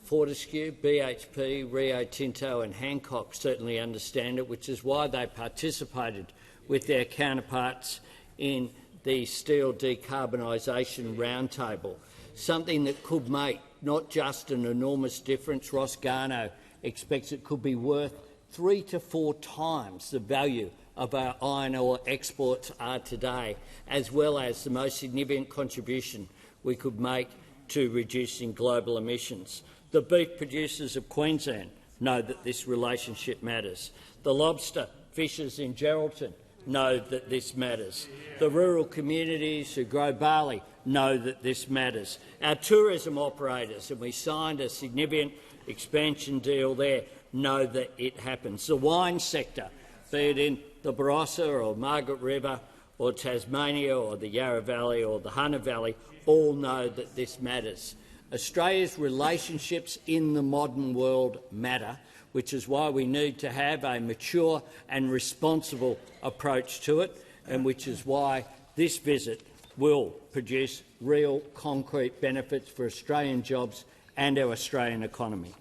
Fortescue, BHP, Rio Tinto and Hancock certainly understand it, which is why they participated with their counterparts in the Steel Decarbonisation Roundtable, something that could make not just an enormous difference. Ross Garnaut expects it could be worth 3 to 4 times the value of our iron ore exports are today, as well as the most significant contribution we could make to reducing global emissions. The beef producers of Queensland know that this relationship matters. The lobster fishers in Geraldton know that this matters. The rural communities who grow barley know that this matters. Our tourism operators, and we signed a significant expansion deal there, know that it happens. The wine sector, be it in the Barossa or Margaret River or Tasmania or the Yarra Valley or the Hunter Valley, all know that this matters. Australia's relationships in the modern world matter, which is why we need to have a mature and responsible approach to it, and which is why this visit will produce real concrete benefits for Australian jobs and our Australian economy.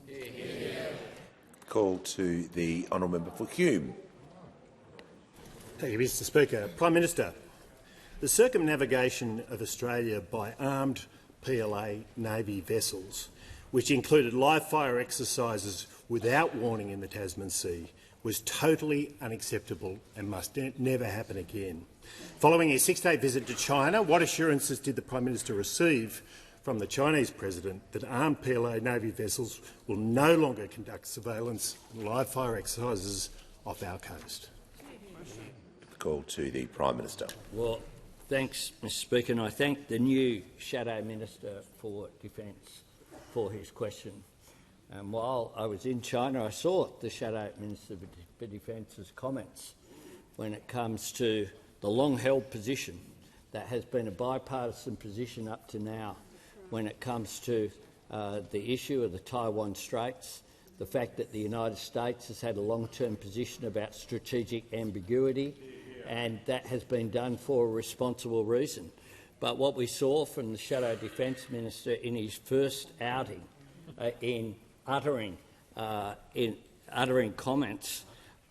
Call to the honourable member for Hume.
Thank you, Mr Speaker. Prime Minister, the circumnavigation of Australia by armed PLA Navy vessels, which included live-fire exercises without warning in the Tasman Sea, was totally unacceptable and must never happen again. Following his 6-day visit to China, what assurances did the Prime Minister receive from the Chinese President that armed PLA Navy vessels will no longer conduct surveillance and live-fire exercises off our coast?
Call to the Prime Minister.
Well, thanks, Mr Speaker, and I thank the new Shadow Minister for Defence for his question. And while I was in China, I saw the Shadow Minister for Defence's comments when it comes to the long-held position that has been a bipartisan position up to now when it comes to the issue of the Taiwan Straits, the fact that the United States has had a long-term position about strategic ambiguity, and that has been done for a responsible reason. But what we saw from the Shadow Defence Minister in his first outing in uttering comments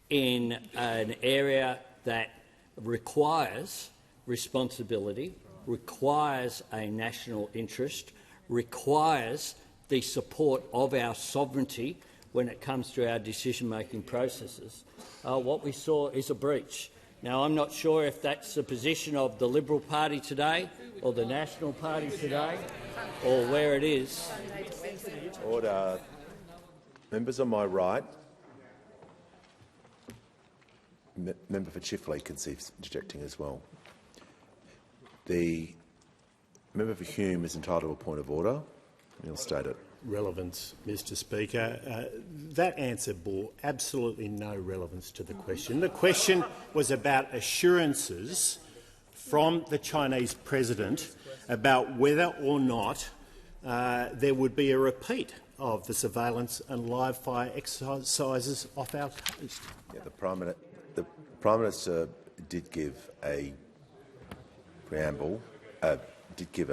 in an area that requires responsibility, requires a national interest, requires the support of our sovereignty when it comes to our decision-making processes, what we saw is a breach. Now, I'm not sure if that's the position of the Liberal Party today or the National Party today or where it is.
Order. Members on my right. Member for Chifley can see interjecting as well. The member for Hume is entitled to a point of order. He'll state it.
relevance, Mr Speaker. That answer bore absolutely no relevance to the question. The question was about assurances from the Chinese president about whether or not there would be a repeat of the surveillance and live fire exercises off our coast.
Yeah, the Prime Minister did give a preamble, did give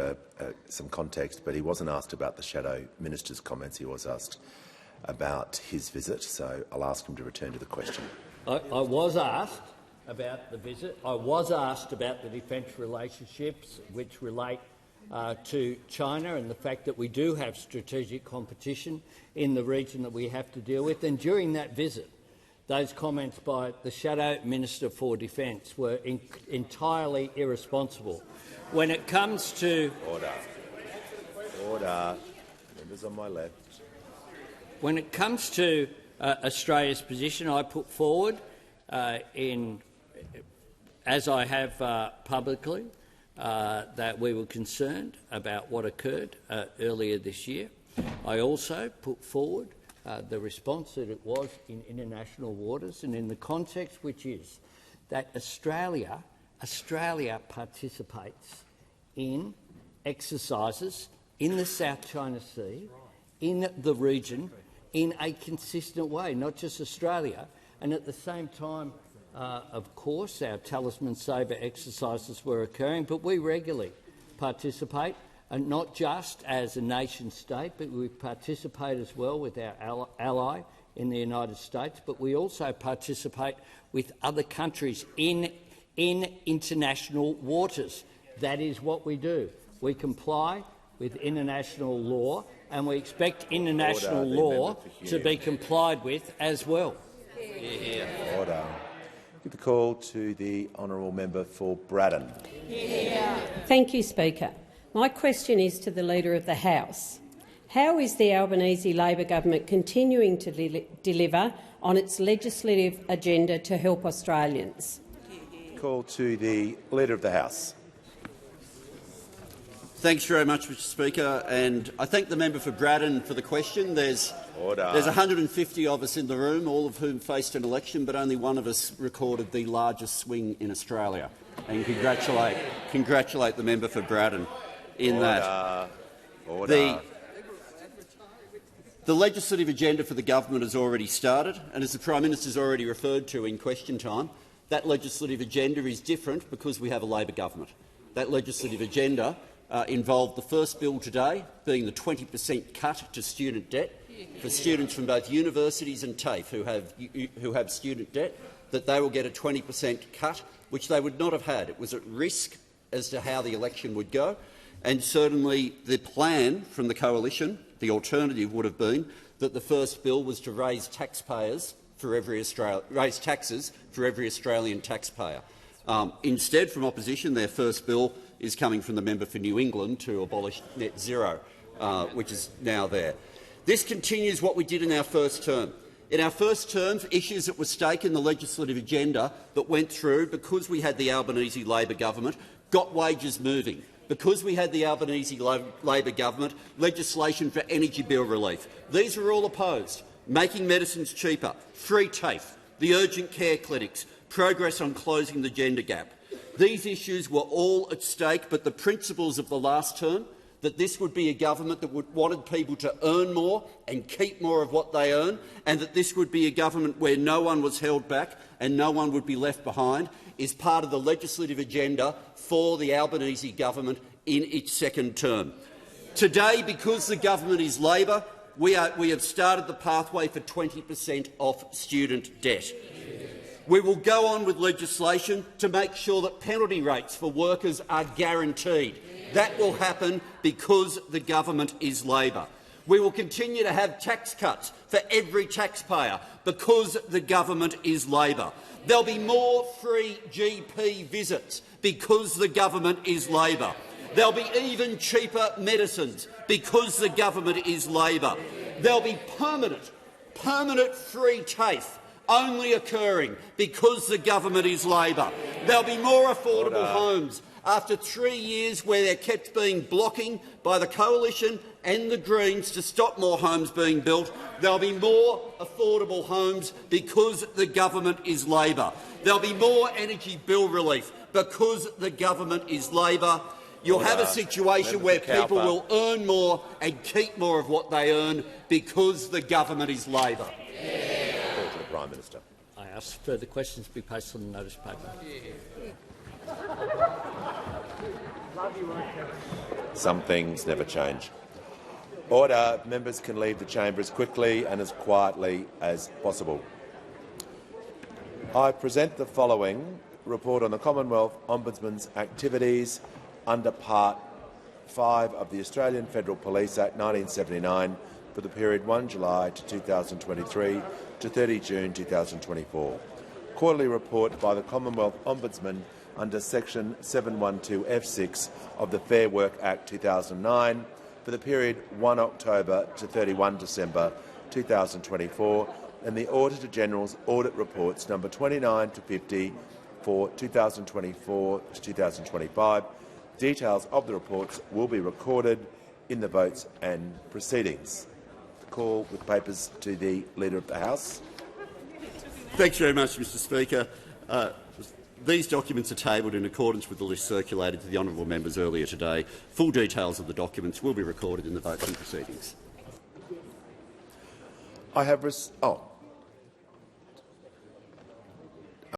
some context, but he wasn't asked about the Shadow Minister's comments. He was asked about his visit, so I'll ask him to return to the question.
I was asked about the visit. I was asked about the defence relationships which relate to China and the fact that we do have strategic competition in the region that we have to deal with. And during that visit, those comments by the Shadow Minister for Defence were entirely irresponsible. When it comes to—
Order. Members on my left.
When it comes to Australia's position, I put forward, as I have publicly, that we were concerned about what occurred earlier this year. I also put forward the response that it was in international waters and in the context which is that Australia participates in exercises in the South China Sea, in the region, in a consistent way, not just Australia. And at the same time, of course, our Talisman Sabre exercises were occurring, but we regularly participate, and not just as a nation-state, but we participate as well with our ally in the United States, but we also participate with other countries in international waters. That is what we do. We comply with international law, and we expect international law to be complied with as well.
Order. Give the call to the honourable member for Braddon.
Thank you, Speaker. My question is to the Leader of the House. How is the Albanese Labor government continuing to deliver on its legislative agenda to help Australians?
Call to the Leader of the House.
Thanks very much, Mr Speaker, and I thank the member for Braddon for the question. There's 150 of us in the room, all of whom faced an election, but only one of us recorded the largest swing in Australia. And congratulate the member for Braddon in that. The legislative agenda for the government has already started, and as the Prime Minister has already referred to in question time, that legislative agenda is different because we have a Labor government. That legislative agenda involved the first bill today being the 20% cut to student debt for students from both universities and TAFE who have student debt, that they will get a 20% cut, which they would not have had. It was at risk as to how the election would go, and certainly the plan from the coalition, the alternative would have been that the first bill was to raise taxes for every Australian taxpayer. Instead, from opposition, their first bill is coming from the member for New England to abolish net zero, which is now there. This continues what we did in our first term. In our first term, issues that were stake in the legislative agenda that went through because we had the Albanese Labor government got wages moving. Because we had the Albanese Labor government, legislation for energy bill relief. These were all opposed. Making medicines cheaper, free TAFE, the urgent care clinics, progress on closing the gender gap. These issues were all at stake, but the principles of the last term, that this would be a government that wanted people to earn more and keep more of what they earn, and that this would be a government where no one was held back and no one would be left behind, is part of the legislative agenda for the Albanese government in its second term. Today, because the government is Labor, we have started the pathway for 20% off student debt. We will go on with legislation to make sure that penalty rates for workers are guaranteed. That will happen because the government is Labor. We will continue to have tax cuts for every taxpayer because the government is Labor. There'll be more free GP visits because the government is Labor. There'll be even cheaper medicines because the government is Labor. There'll be permanent free TAFE only occurring because the government is Labor. There'll be more affordable homes After 3 years where they're kept being blocking by the Coalition and the Greens to stop more homes being built, there'll be more affordable homes because the government is Labor. There'll be more energy bill relief because the government is Labor. You'll have a situation where people will earn more and keep more of what they earn because the government is Labor.
Call to the Prime Minister.
I ask further questions to be posted on the notice paper.
Some things never change. Order. Members can leave the chamber as quickly and as quietly as possible. I present the following report on the Commonwealth Ombudsman's activities under Part 5 of the Australian Federal Police Act 1979 for the period 1 July to 2023 to 30 June 2024. Quarterly report by the Commonwealth Ombudsman under Section 712F6 of the Fair Work Act 2009 for the period 1 October to 31 December 2024, and the Auditor General's audit reports number 29 to 50 for 2024 to 2025. Details of the reports will be recorded in the votes and proceedings. The call with papers to the Leader of the House.
Thanks very much, Mr Speaker. These documents are tabled in accordance with the list circulated to the honourable members earlier today. Full details of the documents will be recorded in the votes and proceedings.
I have